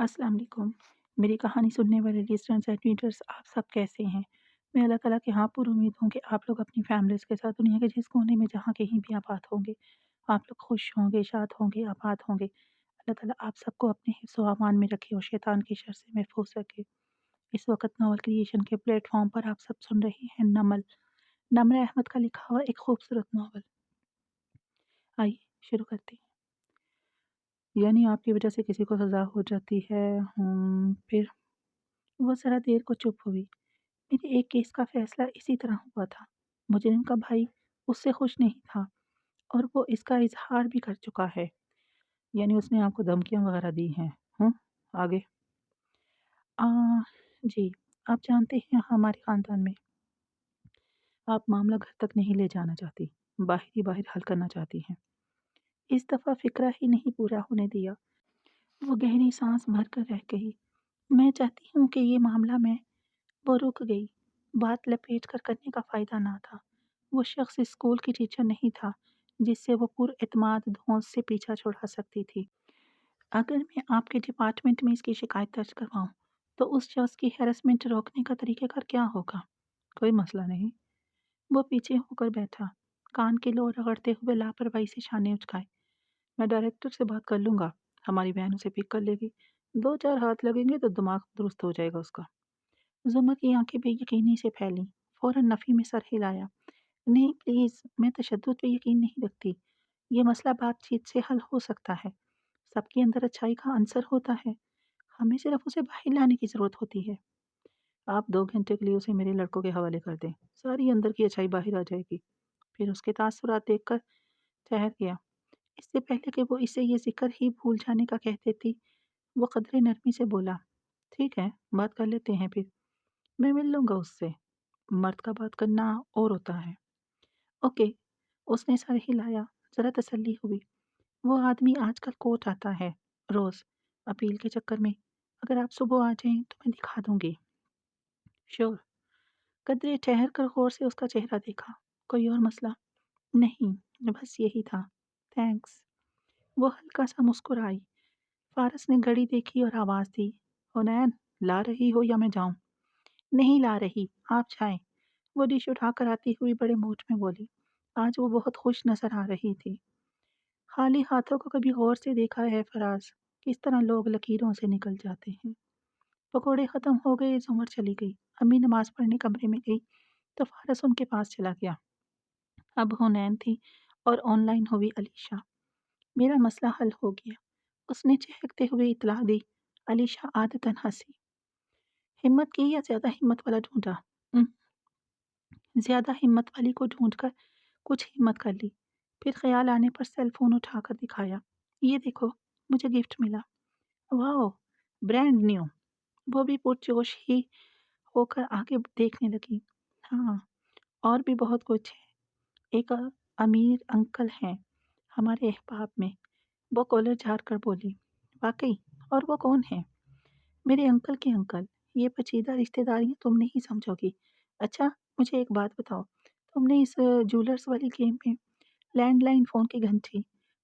अस्सलाम वालेकुम। मेरी कहानी सुनने वाले लिसनर्स एंड रीडर्स आप सब कैसे हैं? मैं अल्लाह ताला के यहाँ पुरुम्मीद हूँ कि आप लोग अपनी फैमिलीज़ के साथ दुनिया के जिस कोने में जहाँ कहीं भी आबाद होंगे, आप लोग खुश होंगे, शाद होंगे, आबाद होंगे। अल्लाह ताला आप सबको अपने हिफ्ज़ व अमान में रखे और शैतान की शर से महफूज़ रखे। इस वक़्त नॉवल क्रिएशन के प्लेटफ़ॉर्म पर आप सब सुन रहे हैं नमल, नमर अहमद का लिखा हुआ एक खूबसूरत नॉवल। आइए शुरू करते हैं। यानी आपकी वज़ह से किसी को सज़ा हो जाती है। फिर वो ज़रा देर को चुप हुई। मेरे एक केस का फैसला इसी तरह हुआ था। मुजरिम का भाई उससे खुश नहीं था और वो इसका इज़हार भी कर चुका है। यानी उसने आपको धमकियाँ वग़ैरह दी हैं। आगे? अ, जी, आप जानते हैं हमारे ख़ानदान में आप मामला घर तक नहीं ले जाना चाहती, बाहर ही बाहर हल करना चाहती हैं। इस दफ़ा फ़िक्रा ही नहीं पूरा होने दिया। वो गहरी साँस भर कर रह गई। मैं चाहती हूँ कि ये मामला मैं वो रुक गई। बात लपेट कर करने का फ़ायदा ना था। वो शख़्स स्कूल की टीचर नहीं था, जिससे वो पुरएतमाद दोस्त से पीछा छुड़ा सकती थी। अगर मैं आपके डिपार्टमेंट में इसकी शिकायत दर्ज करवाऊँ, तो उस शख़्स की हैरेसमेंट रोकने का तरीक़ाकार क्या होगा? कोई मसला नहीं। वो पीछे होकर बैठा, कान की लो रगड़ते हुए लापरवाही से शाने उचकाए। मैं डायरेक्टर से बात कर लूँगा, हमारी बहन उसे पिक कर लेगी। 2-4 हाथ लगेंगे तो दिमाग दुरुस्त हो जाएगा उसका। ज़ुमर की आंखें बेयकीनी से फैलीं। फ़ौरन नफ़ी में सर हिलाया। नहीं प्लीज़, मैं तशद्दुद पे यकीन नहीं रखती। ये मसला बातचीत से हल हो सकता है। सबके अंदर अच्छाई का अंसर होता है। हमें सिर्फ़ उसे बाहर लाने की ज़रूरत होती है। आप 2 घंटे के लिए उसे मेरे लड़कों के हवाले कर दें। सारी अंदर की अच्छाई बाहर आ जाएगी। फिर उसके तासुरात देखकर ठहर गया। इससे पहले कि वो इसे ये ज़िक्र ही भूल जाने का कह देती, वो कदरे नरमी से बोला, ठीक है, बात कर लेते हैं फिर। मैं मिल लूँगा उससे। मर्द का बात करना और होता है। ओके, उसने सर हिलाया, ज़रा तसल्ली हुई। वो आदमी आजकल कोर्ट आता है, रोज़, अपील के चक्कर में। अगर आप सुबह आ जाएँ तो मैं दिखा दूँगी। श्योर। कदरे ठहर कर गौर से उसका चेहरा देखा। कोई और मसला? नहीं, बस यही था। थैंक्स। वो हल्का सा मुस्कुराई। फारस ने घड़ी देखी और आवाज़ दी, हुनैन, ला रही हो या मैं जाऊँ? नहीं ला रही, आप जाएँ। वो डिश उठाकर आती हुई बड़े मूड में बोली। आज वो बहुत खुश नज़र आ रही थी। खाली हाथों को कभी गौर से देखा है फराज? किस तरह लोग लकीरों से निकल जाते हैं। पकोड़े ख़त्म हो गए, ज़ुमर चली गई। अम्मी नमाज़ पढ़ने कमरे में गई तो फारस उनके पास चला गया। अब हुनैन थी और ऑनलाइन हुई अलीशा। मेरा मसला हल हो गया, उसने चहकते हुए इत्तला दी। अलीशा आदतन हँसी। हिम्मत की या ज़्यादा हिम्मत वाला ढूँढा? ज़्यादा हिम्मत वाली को ढूँढकर कुछ हिम्मत कर ली। फिर ख़्याल आने पर सेल फ़ोन उठाकर दिखाया। ये देखो, मुझे गिफ्ट मिला। वाओ! Brand new. वो भी पुरजोश ही होकर आगे देखने लगी। हाँ, और भी बहुत कुछ है। एक अमीर अंकल हैं हमारे अहबाब में। वो कॉलर झाड़ कर बोली। वाक़ई? और वो कौन हैं? मेरे अंकल के अंकल। ये पेचीदा रिश्तेदारियाँ तुम नहीं समझोगी। अच्छा, मुझे एक बात बताओ, तुमने इस ज्वेलर्स वाली गेम में लैंडलाइन फ़ोन की घंटी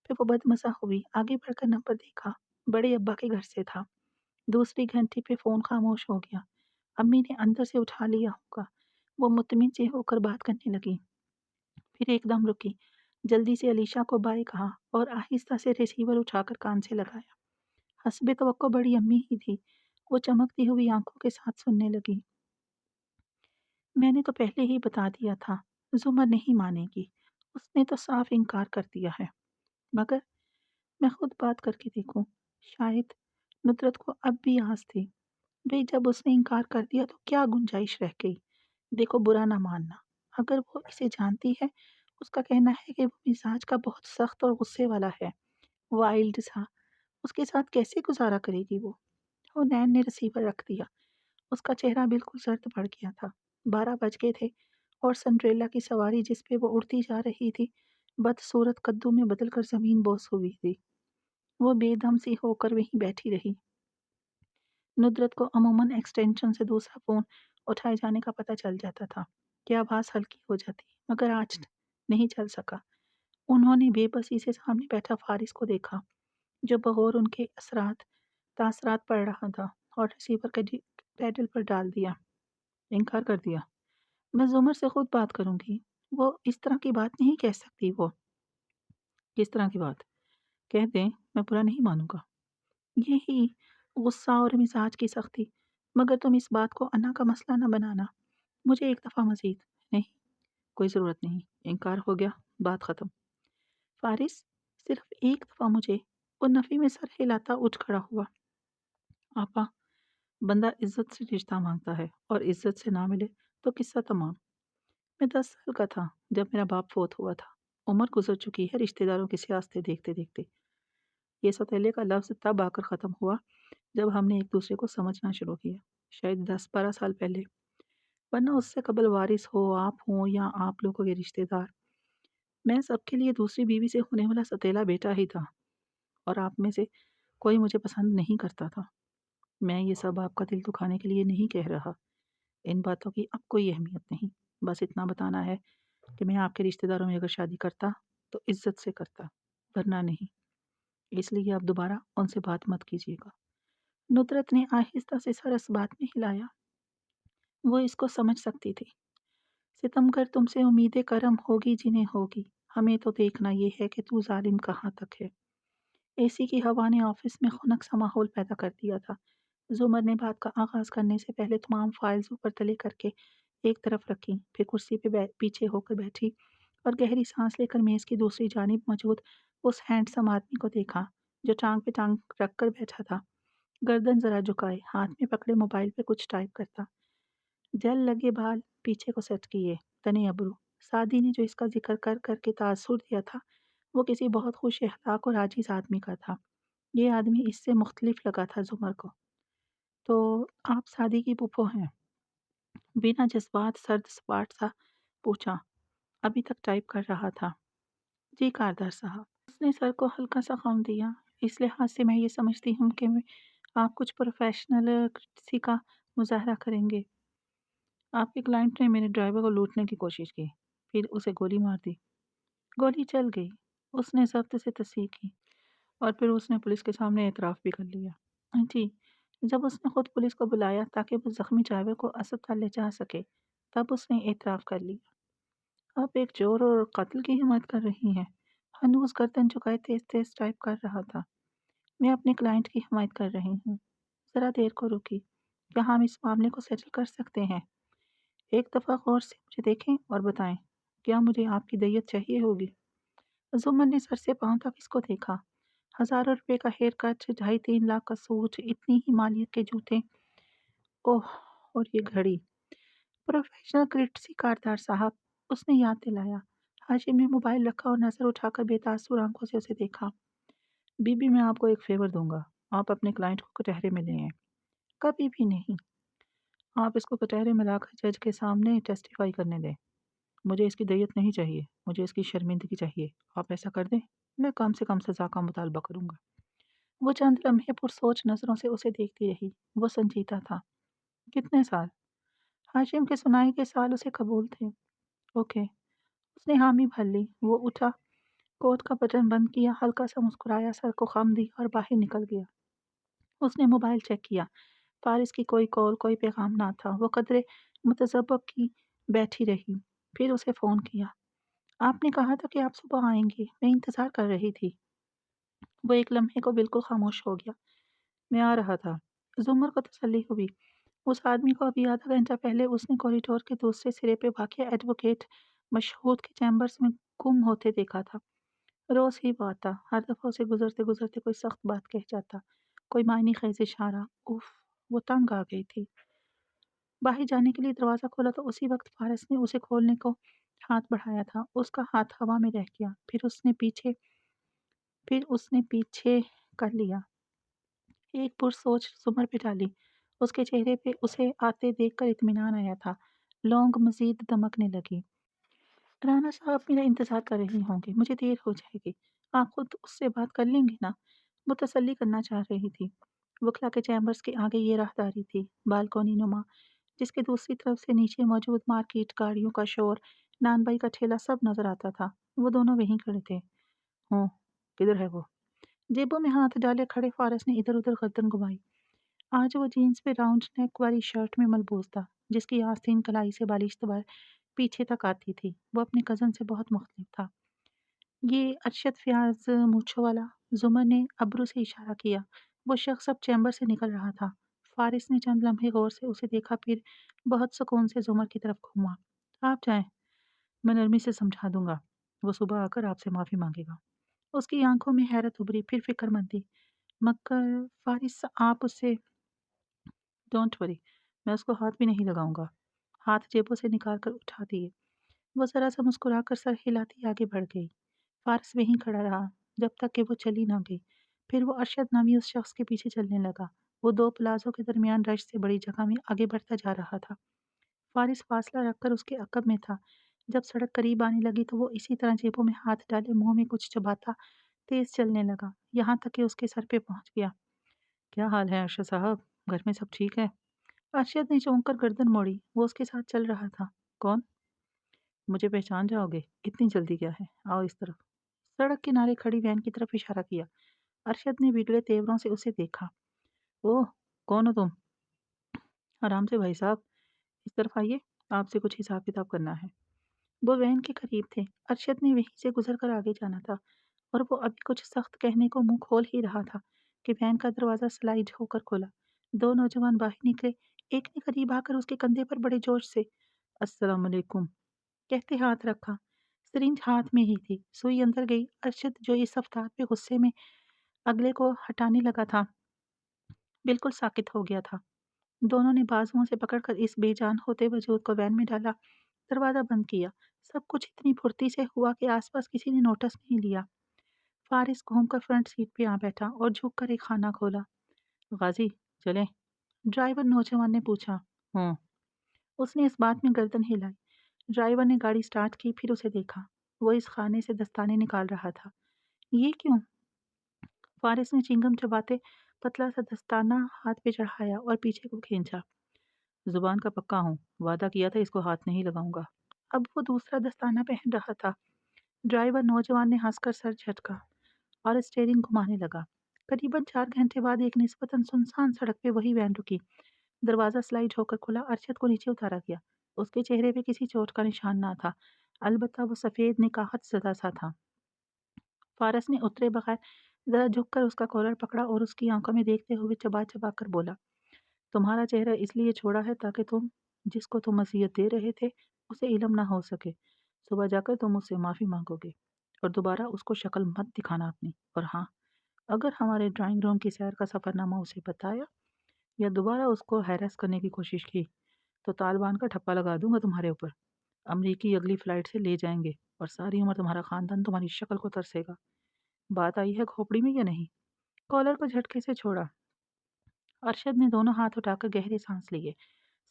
पे वो बदमज़ा हुई, आगे बढ़कर नंबर देखा, बड़े अब्बा के घर से था। दूसरी घंटी पे फ़ोन खामोश हो गया। अम्मी ने अंदर से उठा लिया होगा। वो मुतमिन से होकर बात करने लगी, फिर एकदम रुकी। जल्दी से अलीशा को बाय कहा और आहिस्ता से रिसीवर उठाकर कान से लगाया। हस्बे तवक्को बड़ी अम्मी ही थी। वो चमकती हुई आंखों के साथ सुनने लगी। मैंने तो पहले ही बता दिया था, ज़ुमर नहीं मानेगी। उसने तो साफ इनकार कर दिया है। मगर मैं खुद बात करके देखूं। शायद नुसरत को अब भी आस थी। भई जब उसने इनकार कर दिया तो क्या गुंजाइश रह गई? देखो, बुरा ना मानना। अगर वो इसे जानती है, उसका कहना है कि वो मिजाज का बहुत सख्त और गुस्से वाला है। वाइल्ड सा। उसके साथ कैसे गुज़ारा करेगी वो? हुनैन ने रिसीवर रख दिया। उसका चेहरा बिल्कुल सर्द पड़ गया था। 12 बज गए थे और सिंड्रेला की सवारी जिस पे वो उड़ती जा रही थी, बदसूरत कद्दू में बदलकर ज़मीन बोस हुई थी। वो बेदम सी होकर वहीं बैठी रही। नुसरत को अमूमन एक्सटेंशन से दूसरा फ़ोन उठाए जाने का पता चल जाता था कि आवाज़ हल्की हो जाती, मगर आज नहीं चल सका। उन्होंने बेबसी से सामने बैठा फारिस को देखा, जो बगौर उनके असरात तासरात पढ़ रहा था और रिसीवर का पेडल पर डाल दिया। इनकार कर दिया। मैं ज़ुमर से खुद बात करूँगी। वो इस तरह की बात नहीं कह सकती वो। किस तरह की बात? कह दें, मैं बुरा नहीं मानूँगा। यही गुस्सा और मिज़ाज की सख्ती। मगर तुम इस बात को अना का मसला न बनाना। मुझे एक दफ़ा मज़ीद। नहीं, कोई ज़रूरत नहीं। इनकार हो गया, बात ख़त्म। फ़ारिस सिर्फ़ एक दफ़ा मुझे। वो नफ़ी में सर हिलाता उठ खड़ा हुआ। आपा, बंदा इज़्ज़त से रिश्ता माँगता है और इज़्ज़त से ना मिले तो किस्सा तमाम। मैं 10 साल का था जब मेरा बाप फ़ौत हुआ था। उम्र गुज़र चुकी है रिश्तेदारों की सियासतें देखते-देखते। ये सौतेले का लफ्ज़ तब आकर ख़त्म हुआ जब हमने एक दूसरे को समझना शुरू किया। शायद 10-12 साल पहले। वरना उससे कबल वारिस हो, आप हों या आप लोगों के रिश्तेदार, मैं सबके लिए दूसरी बीवी से होने वाला सौतेला बेटा ही था। और आप में से कोई मुझे पसंद नहीं करता था। मैं ये सब आपका दिल दुखाने के लिए नहीं कह रहा। इन बातों की अब कोई अहमियत नहीं। बस इतना बताना है कि मैं आपके रिश्तेदारों में अगर शादी करता तो इज़्ज़त से करता, वरना नहीं। इसलिए आप दोबारा उनसे बात मत कीजिएगा। नुसरत ने आहिस्ता से सर इस बात में हिलाया। वो इसको समझ सकती थी। सितमगर तुमसे उम्मीदें करम होगी जिन्हें होगी। हमें तो देखना ये है कि तू ज़ालिम कहाँ तक है। एसी की हवा ने ऑफिस में खुनक सा माहौल पैदा कर दिया था। ज़ुमर ने बात का आगाज़ करने से पहले तमाम फाइल्स ऊपर तले करके एक तरफ रखी, फिर कुर्सी पे पीछे होकर बैठी और गहरी सांस लेकर मेज़ की दूसरी जानिब मौजूद उस हैंडसम आदमी को देखा, जो टांग पे टांग रख कर बैठा था, गर्दन ज़रा झुकाए, हाथ में पकड़े मोबाइल पे कुछ टाइप करता। जल लगे बाल पीछे को सेट किए, तने अबरू। सादी ने जो इसका जिक्र कर करके तासुर दिया था, वो किसी बहुत खुश अखलाक और आजीज आदमी का था। ये आदमी इससे मुख्तलिफ लगा था ज़ुमर को। तो आप सादी की फूफो हैं? बिना जज़्बात सर्द सपाट सा पूछा। अभी तक टाइप कर रहा था। जी कारदार साहब। उसने सर को हल्का सा खम दिया। इस लिहाज से मैं ये समझती हूँ कि आप कुछ प्रोफेशनल किसी का मुज़ाहरा करेंगे। आपके क्लाइंट ने मेरे ड्राइवर को लूटने की कोशिश की, फिर उसे गोली मार दी। गोली चल गई। उसने ज़ब्त से तस्दीक की और फिर उसने पुलिस के सामने एतराफ़ भी कर लिया। जी, जब उसने खुद पुलिस को बुलाया ताकि वो ज़ख्मी ड्राइवर को अस्पताल ले जा सके, तब उसने एतराफ़ कर लिया। आप एक चोर और कातिल की हिमायत कर रही हैं। हनूज़ गर्दन झुकाए तेज़-तेज़ टाइप कर रहा था। मैं अपने क्लाइंट की हिमायत कर रही हूँ। ज़रा देर को रुकी। क्या हम इस मामले को सेटल कर सकते हैं? एक दफ़ा गौर से मुझे देखें और बताएं, क्या मुझे आपकी दियत चाहिए होगी? ज़ुमर ने सर से पाँव तक इसको देखा। हज़ारों रुपए का हेयर कट, 2.5-3 लाख का सूट, इतनी ही मालियत के जूते। ओह! और ये घड़ी। प्रोफेशनल कृटसी कारदार साहब, उसने याद दिलाया। हाशिम ने मोबाइल रखा और नज़र उठाकर बेतासुर आंखों से उसे देखा। बीबी, मैं आपको एक फ़ेवर दूँगा। आप अपने क्लाइंट को कटहरे में ले आएँ। कभी भी नहीं। आप इसको कटहरे में लाकर जज के सामने टेस्टिफ़ाई करने दें। मुझे इसकी दियत नहीं चाहिए, मुझे इसकी शर्मिंदगी चाहिए। आप ऐसा कर दें, मैं कम से कम सज़ा का मुतालबा करूँगा। वो चंद लम्हे पुरसोच नज़रों से उसे देखती रही। वो संजीदा था। कितने साल? हाशिम के सुनाए के साल उसे कबूल थे। ओके। उसने हामी भर ली। वो उठा, कोट का बटन बंद किया, हल्का सा मुस्कुराया, सर को खम दी और बाहर निकल गया। उसने मोबाइल चेक किया। फारिस की कोई कॉल, कोई पैगाम ना था। वो कदरे मुतज़ब्ज़ब की बैठी रही। फिर उसे फ़ोन किया। आपने कहा था कि आप सुबह आएँगे। मैं इंतज़ार कर रही थी। वो एक लम्हे को बिल्कुल खामोश हो गया। मैं आ रहा था। ज़ुमर को तसल्ली हुई। उस आदमी को अभी आधा घंटा पहले उसने कॉरिडोर के दूसरे सिरे पे वाक़िअ एडवोकेट मशहूद के चैम्बर्स में गुम होते देखा था। रोज़ ही वो आता। हर दफ़ा उसे गुज़रते-गुज़रते कोई सख्त बात कह जाता। कोई मायने ख़ेज़ इशारा। उफ़! वो तंग आ गई थी। बाहर जाने के लिए दरवाज़ा खोला तो उसी वक़्त फ़ारिस ने उसे खोलने को हाथ बढ़ाया था। उसका हाथ हवा में रह गया। फिर उसने पीछे कर लिया। एक पुरसोच ज़ुमर पे डाली। उसके चेहरे पे उसे आते देखकर इत्मीनान आया था। लौंग मज़ीद दमकने लगी। राना साहब मेरा इंतज़ार कर रही होंगे, मुझे देर हो जाएगी। आप खुद उससे बात कर लेंगे ना? वो तसल्ली करना चाह रही थी। वकला के चैम्बर्स के आगे ये राहदारी थी, बालकनी नुमा, जिसके दूसरी तरफ से नीचे मौजूद मार्केट, गाड़ियों का शोर, नानबाई का ठेला सब नज़र आता था। वो दोनों वहीं खड़े थे। किधर है वो? जेबों में हाथ डाले खड़े फारस ने इधर उधर गर्दन घुमाई। आज वो जीन्स पे राउंड नेक वाली शर्ट में मलबूस था, जिसकी आस्तीन कलाई से बालिश्तबार पीछे तक आती थी। वो अपने कज़न से बहुत मुख्तलिफ था। ये अरशद फ़याज़ मूंछों वाला। जुमर ने अब्रू से इशारा किया। वो शख्स अब चैम्बर से निकल रहा था। फारिस ने चंद लम्हे गौर से उसे देखा, फिर बहुत सुकून से जुमर की तरफ घूमा। आप जाएं, मैं नरमी से समझा दूंगा। वो सुबह आकर आपसे माफ़ी मांगेगा। उसकी आंखों में हैरत उभरी, फिर फिक्रमंदी। मगर फारिस, आप उससे डोंट वरी, मैं उसको हाथ भी नहीं लगाऊंगा। हाथ जेबों से निकाल कर उठा दिए। वो ज़रा सा मुस्कुराकर सर हिलाती आगे बढ़ गई। फारिस वहीं खड़ा रहा जब तक कि वो चली ना गई। फिर वो अरशद नामी उस शख्स के पीछे चलने लगा। वो दो प्लाजों के दरमियान रश से बड़ी जगह में आगे बढ़ता जा रहा था। फारिस फासला रखकर उसके अकब में था। जब सड़क करीब आने लगी तो वो इसी तरह जेबों में हाथ डाले मुंह में कुछ चबाता तेज चलने लगा, यहाँ तक कि उसके सर पे पहुंच गया। क्या हाल है अरशद साहब, घर में सब ठीक है? अरशद ने चौंक कर गर्दन मोड़ी। वो उसके साथ चल रहा था। कौन? मुझे पहचान जाओगे? इतनी जल्दी क्या है? आओ इस तरफ। सड़क किनारे खड़ी वैन की तरफ इशारा किया। अरशद ने बिगड़े तेवरों से उसे देखा। ओह, कौन हो तुम? आराम से भाई साहब, इस तरफ आइए, आपसे कुछ हिसाब किताब करना है। वो वैन के करीब थे। अरशद ने वहीं से गुजर कर आगे जाना था और वो अभी कुछ सख्त कहने को मुंह खोल ही रहा था कि वैन का दरवाज़ा स्लाइड होकर खुला। दो नौजवान बाहर निकले। एक ने करीब आकर उसके कंधे पर बड़े जोश से अस्सलाम वालेकुम कहते हाथ रखा। सिरिंज हाथ में ही थी। सुई अंदर गई। अरशद, जो इस रफ्तार पे गुस्से में अगले को हटाने लगा था, बिल्कुल साकित हो गया था। दोनों ने बाजुओं से पकड़कर इस बेजान होते वजूद को वैन में डाला। दरवाज़ा बंद किया। सब कुछ इतनी फुर्ती से हुआ कि आसपास किसी ने नोटिस नहीं लिया। फारिस घूमकर फ्रंट सीट पे आ बैठा और झुककर एक खाना खोला। गाजी, चलें? ड्राइवर नौजवान ने पूछा। हूँ। उसने इस बात में गर्दन हिलाई। ड्राइवर ने गाड़ी स्टार्ट की, फिर उसे देखा। वो इस खाने से दस्ताने निकाल रहा था। ये क्यों? फारिस ने चिंगम चबाते पतला सा दस्ताना हाथ पे चढ़ाया और पीछे को खींचा। जुबान का पक्का हूँ, वादा किया था इसको हाथ नहीं लगाऊंगा। अब वो दूसरा दस्ताना पहन रहा था। ड्राइवर नौजवान ने हंसकर सर झटका और स्टीयरिंग घुमाने लगा। करीबन 4 घंटे बाद एक निस्बतन सुनसान सड़क पे वही वैन रुकी। दरवाज़ा स्लाइड होकर खुला। अरशद को नीचे उतारा गया। उसके चेहरे पे किसी चोट का निशान ना था, अलबत्ता वो सफ़ेद निकाहत ज़दा सा था। फारस ने उतरे बगैर ज़रा झुककर उसका कॉलर पकड़ा और उसकी आंखों में देखते हुए चबा चबा कर बोला, तुम्हारा चेहरा इसलिए छोड़ा है ताकि तुम जिसको तुम अज़ियत दे रहे थे उसे इल्म ना हो सके। सुबह जाकर तुम उससे माफ़ी मांगोगे और दोबारा उसको शक्ल मत दिखाना अपनी। और हाँ, अगर हमारे ड्राइंग रूम की सैर का सफ़रनामा उसे बताया या दोबारा उसको हैरेस करने की कोशिश की तो तालिबान का ठप्पा लगा दूंगा तुम्हारे ऊपर। अमरीकी अगली फ़्लाइट से ले जाएंगे और सारी उम्र तुम्हारा ख़ानदान तुम्हारी शक्ल को तरसेगा। बात आई है खोपड़ी में या नहीं? कॉलर को झटके से छोड़ा। अरशद ने दोनों हाथ उठाकर गहरे सांस लिए।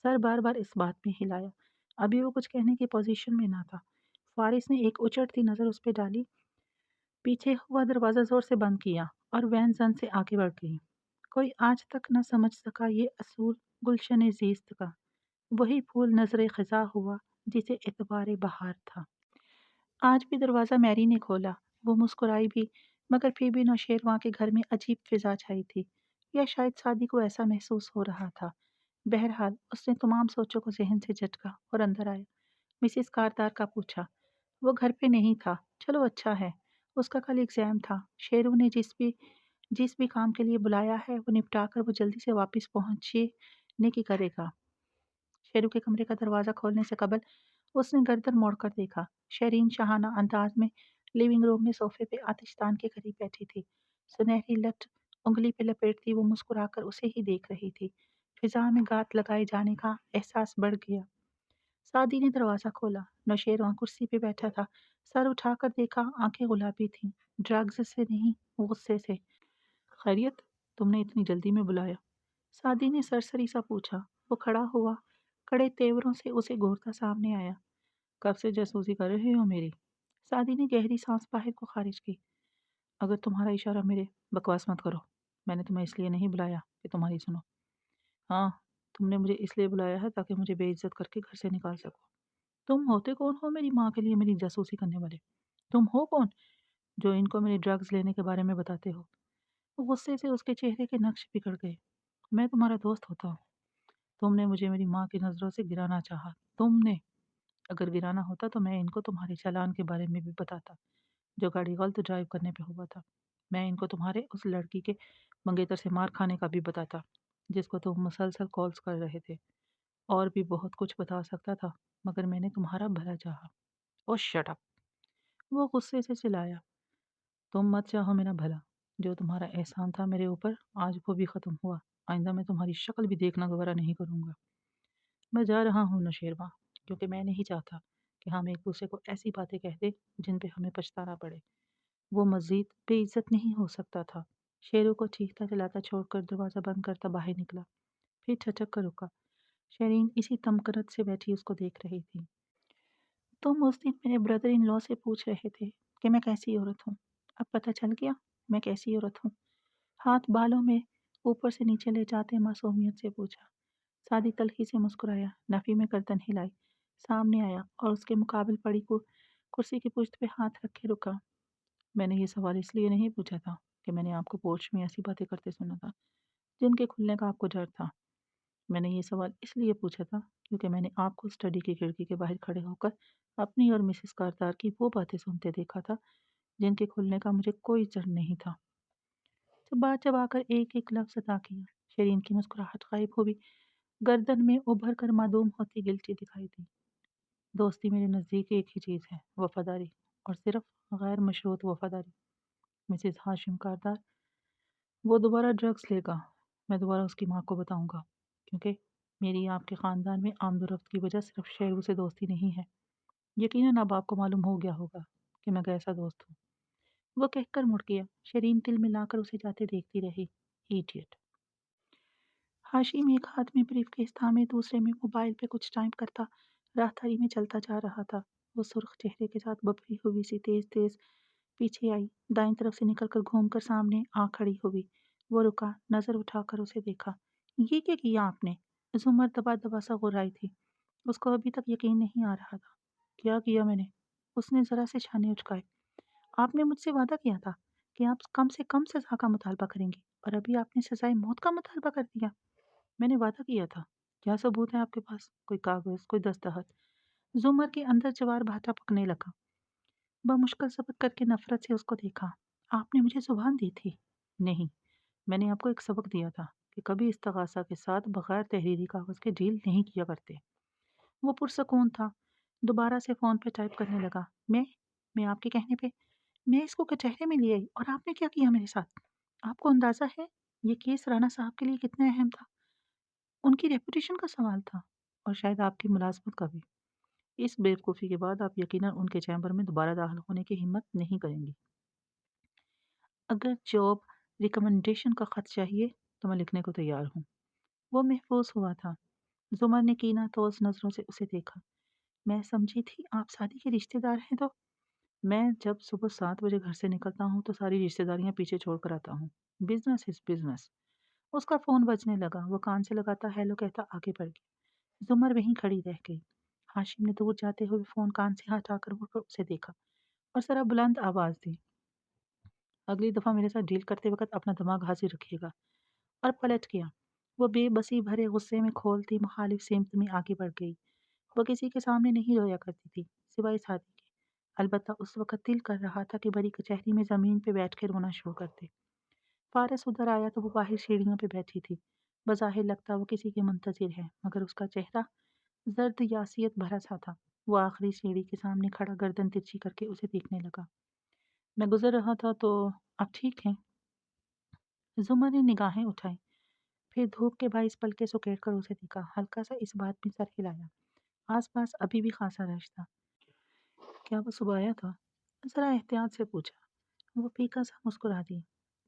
सर बार बार इस बात में हिलाया। अभी वो कुछ कहने की पोजीशन में ना था। फारिस ने एक उचटती नज़र उस पर डाली, पीछे हुआ दरवाज़ा ज़ोर से बंद किया और वैन जन से आगे बढ़ गई। कोई आज तक न समझ सका ये असूल गुलशन ज़ीस्त का। वही फूल नज़र ख़ज़ा हुआ जिसे एतबार बहार था। आज भी दरवाज़ा मैरी ने खोला। वो मुस्कुराई भी, मगर फिर भी नौशेरवां के घर में अजीब फ़िज़ा छाई थी, या शायद सादी को ऐसा महसूस हो रहा था। बहरहाल उसने तमाम सोचों को ज़हन से झटका और अंदर आया। मिसेस कारदार का पूछा। वो घर पे नहीं था। चलो अच्छा है। उसका कल एग्ज़ाम था। शेरू ने जिस भी काम के लिए बुलाया है वो निपटा कर वो जल्दी से वापस पहुँचने की करेगा। शेरू के कमरे का दरवाज़ा खोलने से कबल उसने गर्दन मोड़कर देखा। शरीन शाहाना अंदाज में लिविंग रूम में सोफे पे आतिशदान के करीब बैठी थी। सुनहरी लट उंगली पे लपेटती वो मुस्कुराकर उसे ही देख रही थी। फिजा में गात लगाए जाने का एहसास बढ़ गया। सादी ने दरवाज़ा खोला। नौशेरवां कुर्सी पे बैठा था। सर उठाकर देखा, आंखें गुलाबी थीं। ड्रग्स से नहीं, गुस्से से। खैरियत, तुमने इतनी जल्दी में बुलाया? सादी ने सरसरी सा पूछा। वो खड़ा हुआ, कड़े तेवरों से उसे घूरता सामने आया। कब से जासूसी कर रहे हो मेरी? सादी ने गहरी सांस बाहर को खारिज की। अगर तुम्हारा इशारा मेरे, बकवास मत करो। मैंने तुम्हें इसलिए नहीं बुलाया कि तुम्हारी सुनो। हाँ, तुमने मुझे इसलिए बुलाया है ताकि मुझे बेइज्जत करके घर से निकाल सको। तुम होते कौन हो मेरी माँ के लिए मेरी जासूसी करने वाले? तुम हो कौन जो इनको मेरे ड्रग्स लेने के बारे में बताते हो? غصے سے اس کے چہرے کے نقش بگڑ گئے۔ میں تمہارا دوست ہوتا ہوں، تم نے مجھے میری ماں کی نظروں سے گرانا چاہا، تم نے۔ اگر گرانا ہوتا تو میں ان کو تمہارے چالان کے بارے میں بھی بتاتا جو گاڑی غلط ڈرائیو کرنے پہ ہوا تھا۔ میں ان کو تمہارے اس لڑکی کے منگیتر سے مار کھانے کا بھی بتاتا جس کو تم مسلسل کالز کر رہے تھے، اور بھی بہت کچھ بتا سکتا تھا، مگر میں نے تمہارا بھلا چاہا۔ او شٹ اپ! وہ غصے سے چلایا۔ تم مت چاہو میرا بھلا، جو تمہارا احسان تھا میرے اوپر آج وہ بھی ختم ہوا۔ آئندہ میں تمہاری شکل بھی دیکھنا گوارا نہیں کروں گا۔ میں جا رہا ہوں نوشیروان، کیونکہ میں نہیں چاہتا کہ ہم ایک دوسرے کو ایسی باتیں کہہ دیں جن پہ ہمیں پچھتانا پڑے۔ وہ مزید بے عزت نہیں ہو سکتا تھا۔ شیرو کو چیختا چلاتا چھوڑ کر دروازہ بند کرتا باہر نکلا، پھر ٹھٹک کر رکا۔ شیرین اسی تمکنت سے بیٹھی اس کو دیکھ رہی تھی۔ تم اس دن میرے بردر ان لا سے پوچھ رہے تھے کہ میں کیسی عورت ہوں، اب پتہ چل گیا میں کیسی عورت ہوں۔ ہاتھ بالوں میں اوپر سے نیچے لے جاتے معصومیت سے پوچھا۔ سادی تلخی سے مسکرایا، نفی میں گردن ہلائی، سامنے آیا اور اس کے مقابل پڑی کو کرسی کی پشت پہ ہاتھ رکھے رکا۔ میں نے یہ سوال اس لیے نہیں پوچھا تھا کہ میں نے آپ کو پورچ میں ایسی باتیں کرتے سنا تھا جن کے کھلنے کا آپ کو ڈر تھا۔ میں نے یہ سوال اس لیے پوچھا تھا کیونکہ میں نے آپ کو اسٹڈی کی کھڑکی کے باہر کھڑے ہو کر اپنی اور مسز کاردار کی وہ باتیں سنتے دیکھا تھا جن کے کھلنے کا مجھے کوئی ڈر نہیں تھا۔ جب بات چبا کر ایک ایک لفظ ادا کیا، شیرین کی مسکراہٹ غائب ہو گئی، گردن میں ابھر کر معدوم ہوتی گلٹی دکھائی دی۔ دوستی میرے نزدیک ایک ہی چیز ہے، وفاداری، اور صرف غیر مشروط وفاداری۔ مسز ہاشم کاردار، وہ دوبارہ ڈرگس لے گا، میں دوبارہ اس کی ماں کو بتاؤں گا، کیونکہ میری آپ کے خاندان میں آمد و رفت کی وجہ صرف شیرو سے دوستی نہیں ہے۔ یقیناً اب آپ کو معلوم ہو گیا ہوگا کہ میں کیسا دوست ہوں۔ وہ کہہ کر مڑ گیا۔ شیرین تل ملا کر اسے جاتے دیکھتی رہی۔ ایڈیٹ! ہاشم ایک ہاتھ میں بریف کیس تھامے دوسرے میں موبائل پہ کچھ ٹائپ کرتا راہداری میں چلتا جا رہا تھا۔ وہ سرخ چہرے کے ساتھ ببری ہوئی سی تیز تیز پیچھے آئی، دائیں طرف سے نکل کر گھوم کر سامنے آ کھڑی ہوئی۔ وہ رکا، نظر اٹھا کر اسے دیکھا۔ یہ کیا کیا آپ نے؟ زمر دبا دبا سا غرائی تھی۔ اس کو ابھی تک یقین نہیں آ رہا تھا۔ کیا کیا میں نے؟ اس نے ذرا سے چھانے اچکائے۔ آپ نے مجھ سے وعدہ کیا تھا کہ آپ کم سے کم سزا کا مطالبہ کریں گے، اور ابھی آپ نے سزائے موت کا مطالبہ کر دیا۔ میں نے وعدہ کیا تھا۔ کیا ثبوت ہے آپ کے پاس؟ کوئی کاغذ، کوئی دستخط؟ زمر کے اندر جوار بھاٹا پکنے لگا۔ بمشکل ضبط کر کے نفرت سے اس کو دیکھا۔ آپ نے مجھے زبان دی تھی؟ نہیں، میں نے آپ کو ایک سبق دیا تھا کہ کبھی استغاثہ کے ساتھ بغیر تحریری کاغذ کے ڈیل نہیں کیا کرتے۔ وہ پرسکون تھا۔ دوبارہ سے فون پہ ٹائپ کرنے لگا۔ میں آپ کے کہنے پہ میں اس کو کچہرے میں لے آئی، اور آپ نے کیا کیا میرے ساتھ؟ آپ کو اندازہ ہے یہ کیس رانا صاحب کے لیے کتنا اہم تھا؟ ان کی ریپوٹیشن کا سوال تھا، اور شاید آپ کی ملازمت کا بھی۔ اس بیوقوفی کے بعد آپ یقیناً ان کے چیمبر میں دوبارہ داخل ہونے کی ہمت نہیں کریں گی۔ اگر جاب ریکمنڈیشن کا خط چاہیے تو میں لکھنے کو تیار ہوں۔ وہ محفوظ ہوا تھا۔ زمر نے کینہ توز نظروں سے اسے دیکھا۔ میں سمجھی تھی آپ شادی کے رشتے دار ہیں تو؟ میں جب صبح 7 بجے گھر سے نکلتا ہوں تو ساری رشتے داریاں پیچھے چھوڑ کر آتا ہوں۔ Business is business. اس کا فون بجنے لگا۔ وہ کان سے لگاتا ہیلو کہتا آگے بڑھ گیا۔ زمر وہیں کھڑی رہ گئی۔ ہاشم نے دور جاتے ہوئے فون کان سے ہٹا کر وہ اسے دیکھا اور ذرا بلند آواز دی۔ اگلی دفعہ میرے ساتھ ڈیل کرتے وقت اپنا دماغ حاضر رکھیے گا۔ اور پلٹ گیا۔ وہ بے بسی بھرے غصے میں کھولتی مخالف سمت میں آگے بڑھ گئی۔ وہ کسی کے سامنے نہیں رویا کرتی تھی سوائے شادی کے۔ البتہ اس وقت دل کر رہا تھا کہ بڑی کچہری میں زمین پہ بیٹھ کے رونا شروع کر دے۔ فارس ادھر آیا تو وہ باہر سیڑھیوں پہ بیٹھی تھی۔ بظاہر لگتا وہ کسی کے منتظر ہے، مگر اس کا چہرہ زرد یاسیت بھرا سا تھا۔ وہ آخری سیڑھی کے سامنے کھڑا گردن ترچھی کر کے اسے دیکھنے لگا۔ میں گزر رہا تھا تو آپ ٹھیک ہیں؟ زمر نے نگاہیں اٹھائیں، پھر دھوپ کے باعث پلکے سکیڑ کر اسے دیکھا۔ ہلکا سا اس بات میں سر ہلایا۔ آس پاس ابھی بھی خاصا رش تھا۔ کیا وہ صبح آیا تھا؟ ذرا احتیاط سے پوچھا۔ وہ پھیکا سا مسکرا دی۔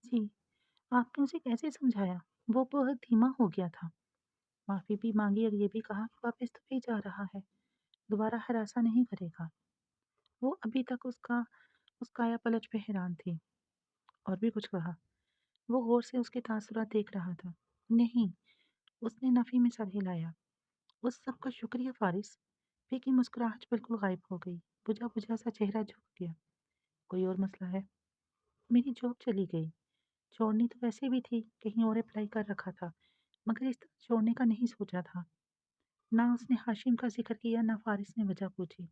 جی۔ آپ نے اسے کیسے سمجھایا؟ وہ بہت دھیما ہو گیا تھا۔ معافی بھی مانگی اور یہ بھی کہا کہ واپس تو بھی جا رہا ہے، دوبارہ ہراساں نہیں کرے گا۔ وہ ابھی تک اس کایا پلٹ پہ حیران تھی۔ اور بھی کچھ کہا؟ وہ غور سے اس کے تاثرات دیکھ رہا تھا۔ نہیں، اس نے نفی میں سر ہلایا۔ اس سب کا شکریہ فارس۔ پی کی مسکراہٹ بالکل غائب ہو گئی۔ بجھا بجھا سا چہرہ جھک گیا۔ کوئی اور مسئلہ ہے؟ میری جاب چلی گئی۔ छोड़नी तो वैसे भी थी, कहीं और अप्लाई कर रखा था, मगर इस तरह छोड़ने का नहीं सोचा था। ना उसने हाशिम का ज़िक्र किया, ना फ़ारिस ने वजह पूछी।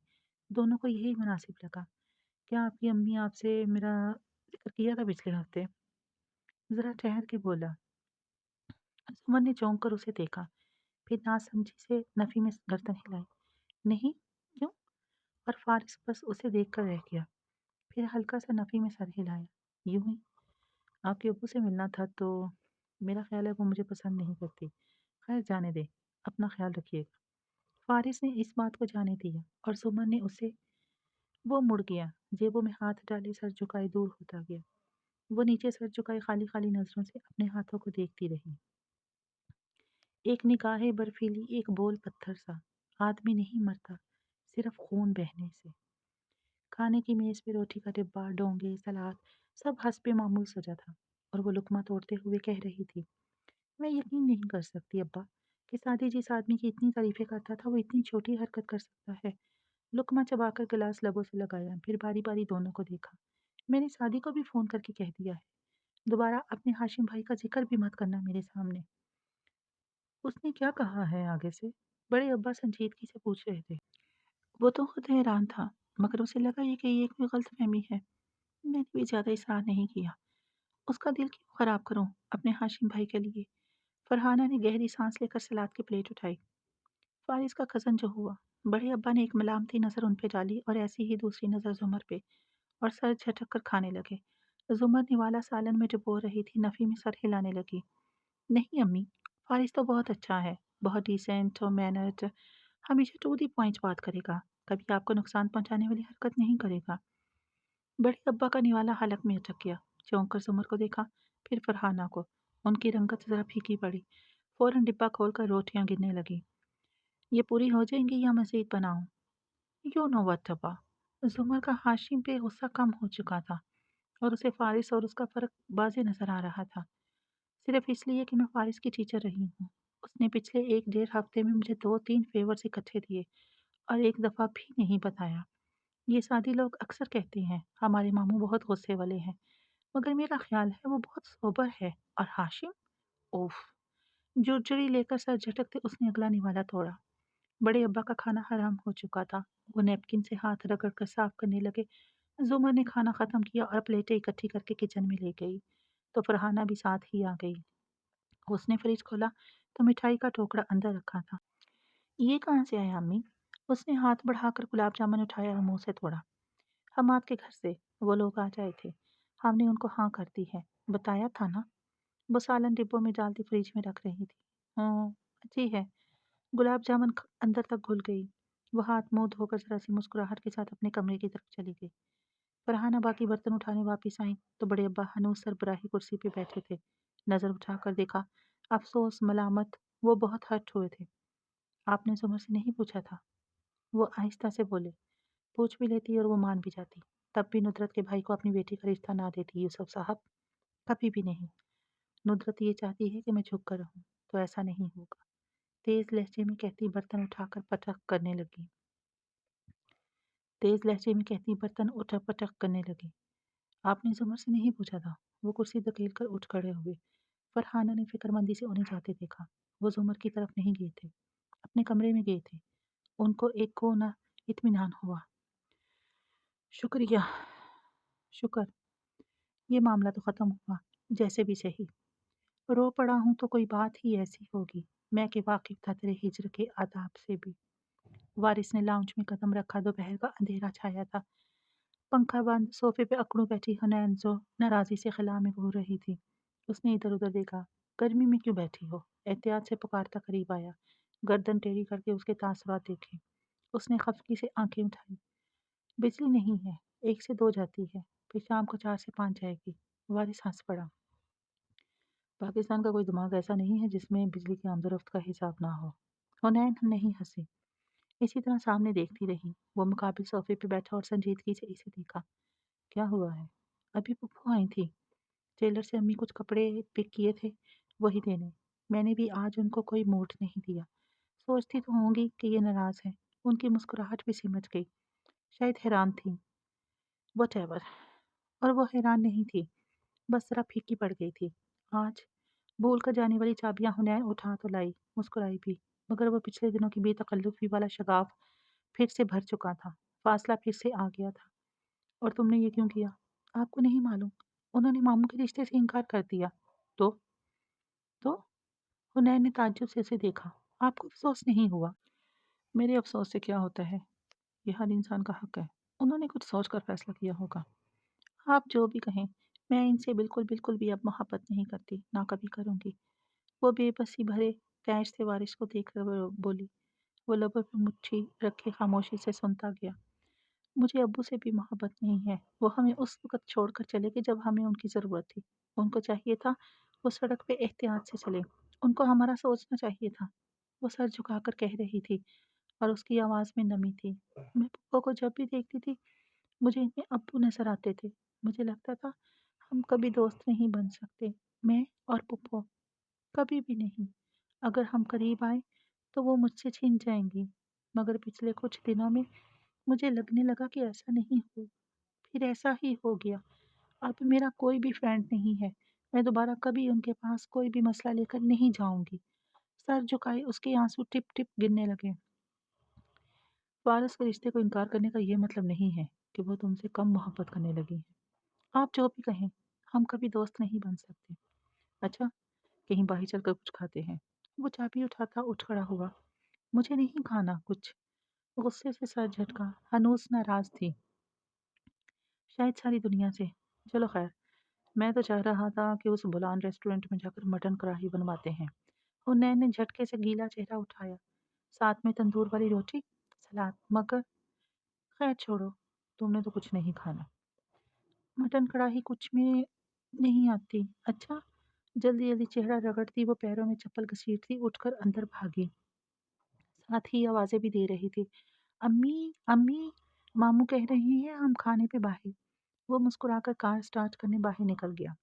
दोनों को यही मुनासिब लगा। क्या आपकी अम्मी आपसे मेरा ज़िक्र किया था पिछले हफ़्ते? ज़रा ठहर के बोला। सुमन ने चौंक कर उसे देखा, फिर नासमझी से नफ़ी में गर्दन हिलाई। नहीं, क्यों? और फ़ारिस बस उसे देख कर रह गया। फिर हल्का सा नफ़ी में सर हिलाया। यूँ ही, आपके अब्बू से मिलना था तो मेरा ख़्याल है वो मुझे पसंद नहीं करती। खैर जाने दे, अपना ख़्याल रखिएगा। फ़ारिस ने इस बात को जाने दिया और सुमन ने उसे वो मुड़ गया, जेबों में हाथ डाले सर झुकाए दूर होता गया। वो नीचे सर झुकाए खाली-खाली नज़रों से अपने हाथों को देखती रही। एक निगाहें बर्फीली, एक बोल पत्थर सा। आदमी नहीं मरता, सिर्फ खून बहने से। खाने की मेज़ पे रोटी का डिब्बा, डोंगे, सलाद सब हस्बे मामूल सजा था और वो लुक़मा तोड़ते हुए कह रही थी, मैं यकीन नहीं कर सकती अब्बा कि सादी जिस आदमी की इतनी तारीफ़ें करता था वो इतनी छोटी हरकत कर सकता है। लुक़मा चबाकर गिलास लबों से लगाया, फिर बारी-बारी दोनों को देखा। मैंने सादी को भी फ़ोन करके कह दिया है, दोबारा अपने हाशिम भाई का ज़िक्र भी मत करना मेरे सामने। उसने क्या कहा है आगे से? बड़े अब्बा संजीदगी से पूछ रहे थे। वो तो खुद हैरान था, मगर उसे लगा ये कि ये कोई गलतफहमी है। मैंने भी ज़्यादा इसरार नहीं किया। उसका दिल क्यों खराब करूं अपने हाशिम भाई के लिए। फरहाना ने गहरी सांस लेकर सलाद की प्लेट उठाई। फारिस का कज़न जो हुआ। बड़े अब्बा ने एक मलामती नज़र उन पे डाली और ऐसी ही दूसरी नज़र जुमर पे, और सर झटक कर खाने लगे। जुमर निवाला सालन में डुबो रही थी, नफ़ी में सर हिलाने लगी। नहीं अम्मी, फारिस तो बहुत अच्छा है, बहुत डिसेंट और मैनर्ड, हमेशा टू दी पॉइंट बात करेगा, कभी आपको नुकसान पहुंचाने वाली हरकत नहीं करेगा। बड़े अब्बा का निवाला हलक में अटक गया। चौंक कर सुमर को देखा, फिर फरहाना को। उनकी रंगत जरा फीकी पड़ी। फौरन डिब्बा खोलकर रोटियां गिनने लगी। ये पूरी हो जाएंगी या मज़ीद बनाऊं? यू नो व्हाट अब्बा। जुमर का हाशिम पे गुस्सा कम हो चुका था और उसे फारिस और उसका फ़र्क वाज़ेह नज़र आ रहा था। सिर्फ इसलिए कि मैं फारिस की टीचर रही हूँ। उसने पिछले 1 डेढ़ हफ्ते में मुझे 2-3 फ़ेवर्स इकट्ठे दिए और एक दफ़ा भी नहीं बताया। ये सादी लोग अक्सर कहते हैं, हमारे मामू बहुत गुस्से वाले हैं, मगर मेरा ख़्याल है वो बहुत सोबर है। और हाशिम? उफ़! जुरजुरी लेकर सर झटकते उसने अगला निवाला तोड़ा। बड़े अब्बा का खाना हराम हो चुका था। वो नैपकिन से हाथ रगड़ कर साफ़ करने लगे। जुमर ने खाना ख़त्म किया और प्लेटें इकट्ठी करके किचन में ले गई, तो फरहाना भी साथ ही आ गई। उसने फ्रिज खोला तो मिठाई का टोकरा अंदर रखा था। ये कहाँ से आया अम्मी? उसने हाथ बढ़ाकर गुलाब जामुन उठाया और मुंह से तोड़ा। हम आपके घर से, वो लोग आ जाए थे, हमने उनको हाँ कर दी है, बताया था ना। वो सालन डिब्बों में डालती फ्रिज में रख रही थी। हाँ, अच्छी है। गुलाब जामुन अंदर तक घुल गई। वो हाथ मुंह धोकर जरा सी मुस्कुराहट के साथ अपने कमरे की तरफ चली गई। फरहाना बाकी बर्तन उठाने वापिस आई तो बड़े अब्बा हनूस सरबराही कुर्सी पे बैठे थे। नजर उठाकर देखा, अफसोस, मलामत, वो बहुत हर्ट हुए थे। आपने जुमर से नहीं पूछा था? वो आहिस्ता से बोले। पूछ भी लेती और वो मान भी जाती, तब भी नुदरत के भाई को अपनी बेटी का रिश्ता ना देती यूसुफ साहब, कभी भी नहीं। नुदरत ये चाहती है कि मैं झुक कर रहूं, तो ऐसा नहीं होगा। तेज लहजे में कहती बर्तन उठाकर पटक करने लगी। तेज लहजे में कहती बर्तन उठक पटक करने लगी। आपने जुमर से नहीं पूछा था? वो कुर्सी धकेल कर उठ खड़े हुए। फरहाना ने फिक्रमंदी से उन्हें जाते देखा। वो जुमर की तरफ नहीं गए थे, अपने कमरे में गए थे। उनको एक को ना इत्मीनान हुआ। शुक्रिया, शुक्र, ये मामला तो खत्म हुआ, जैसे भी सही। रो पड़ा हूं तो कोई बात ही ऐसी होगी, मैं कि वाकिफ था तेरे हिज्र के आदाब से भी। वारिस ने लाउंज में कदम रखा। दोपहर का अंधेरा छाया था। पंखा बंद, सोफे पे अकड़ू बैठी हनैन जो नाराजी से खला में घूर रही थी। उसने इधर उधर देखा। गर्मी में क्यों बैठी हो? एहतियात से पुकारता करीब आया। गर्दन टेढ़ी करके उसके तासुरात देखे। उसने खफकी से आंखें उठाई। बिजली नहीं है, 1 से 2 जाती है, फिर शाम को 4 से 5 जाएगी। वारिस हंस पड़ा। पाकिस्तान का कोई दिमाग ऐसा नहीं है जिसमें बिजली की आमदोरफ्त का हिसाब ना हो। हुनैन नहीं हंसी, इसी तरह सामने देखती रही। वो मुकाबिल सोफे पे बैठा और संजीदगी से इसे देखा। क्या हुआ है? अभी पुप्पू आई थी, टेलर से अम्मी कुछ कपड़े पिक किए थे, वही देने। मैंने भी आज उनको कोई मूड नहीं दिया। सोचती तो होंगी कि ये नाराज है। उनकी मुस्कुराहट भी सिमट गई। शायद हैरान थी। What ever. और वो हैरान नहीं थी, बस ज़रा फीकी पड़ गई थी। आज भूल कर जाने वाली चाबियाँ हुनैन उठा तो लाई, मुस्कुराई भी, मगर वो पिछले दिनों की बेतकल्लुफ़ी वाला शगाफ़ फिर से भर चुका था, फासला फिर से आ गया था। और तुमने ये क्यों किया? आपको नहीं मालूम? उन्होंने मामू के रिश्ते से इनकार कर दिया। तो? तो? हुनैन ने ताज्जुब से उसे देखा। आपको अफ़सोस नहीं हुआ? मेरे अफ़सोस से क्या होता है? ये हर इंसान का हक है। उन्होंने कुछ सोच कर फैसला किया होगा। आप जो भी कहें, मैं इनसे बिल्कुल बिल्कुल भी अब मोहब्बत नहीं करती, ना कभी करूँगी। वो बेबसी भरे तैश से वारिस को देखकर वो बोली। वो लबों पर मुट्ठी रखे खामोशी से सुनता गया। मुझे अब्बू से भी मोहब्बत नहीं है। वो हमें उस वक़्त छोड़कर चले गए जब हमें उनकी ज़रूरत थी। उनको चाहिए था वो सड़क पे एहतियात से चले। उनको हमारा सोचना चाहिए था। वो सर झुकाकर कह रही थी और उसकी आवाज़ में नमी थी। मैं पप्पो को जब भी देखती थी, मुझे इनमें अब्बू नज़र आते थे। मुझे लगता था हम कभी दोस्त नहीं बन सकते, मैं और पप्पो, कभी भी नहीं। अगर हम करीब आए तो वो मुझसे छिन जाएँगी। मगर पिछले कुछ दिनों में मुझे लगने लगा कि ऐसा नहीं हो, फिर ऐसा ही हो गया। अब मेरा कोई भी फ्रेंड नहीं है। मैं दोबारा कभी उनके पास कोई भी मसला लेकर नहीं जाऊँगी। सर झुकाए उसके आँसू टिप-टिप गिरने लगे। वारिस के रिश्ते को इनकार करने का ये मतलब नहीं है कि वो तुमसे कम मोहब्बत करने लगी है। आप जो भी कहें, हम कभी दोस्त नहीं बन सकते। अच्छा, कहीं बाहर चलकर कुछ खाते हैं। वो चाबी उठाता उठ खड़ा हुआ। मुझे नहीं खाना कुछ। गुस्से से सर झटका। हनूस नाराज़ थी, शायद सारी दुनिया से। चलो खैर, मैं तो चाह रहा था कि उस बुलान रेस्टोरेंट में जाकर मटन कढ़ाई बनवाते हैं। हुनैन ने झटके से गीला चेहरा उठाया। साथ में तंदूर वाली रोटी, सलाद, मगर खैर छोड़ो, तुमने तो कुछ नहीं खाना। मटन कढ़ाई कुछ में नहीं आती। अच्छा, जल्दी जल्दी चेहरा रगड़ती वो पैरों में चप्पल घसीटती उठकर अंदर भागी। साथ ही आवाजें भी दे रही थी। अम्मी, अम्मी, मामू कह रहे हैं हम खाने पे बाहर। वो मुस्कुराकर कार स्टार्ट करने बाहर निकल गया।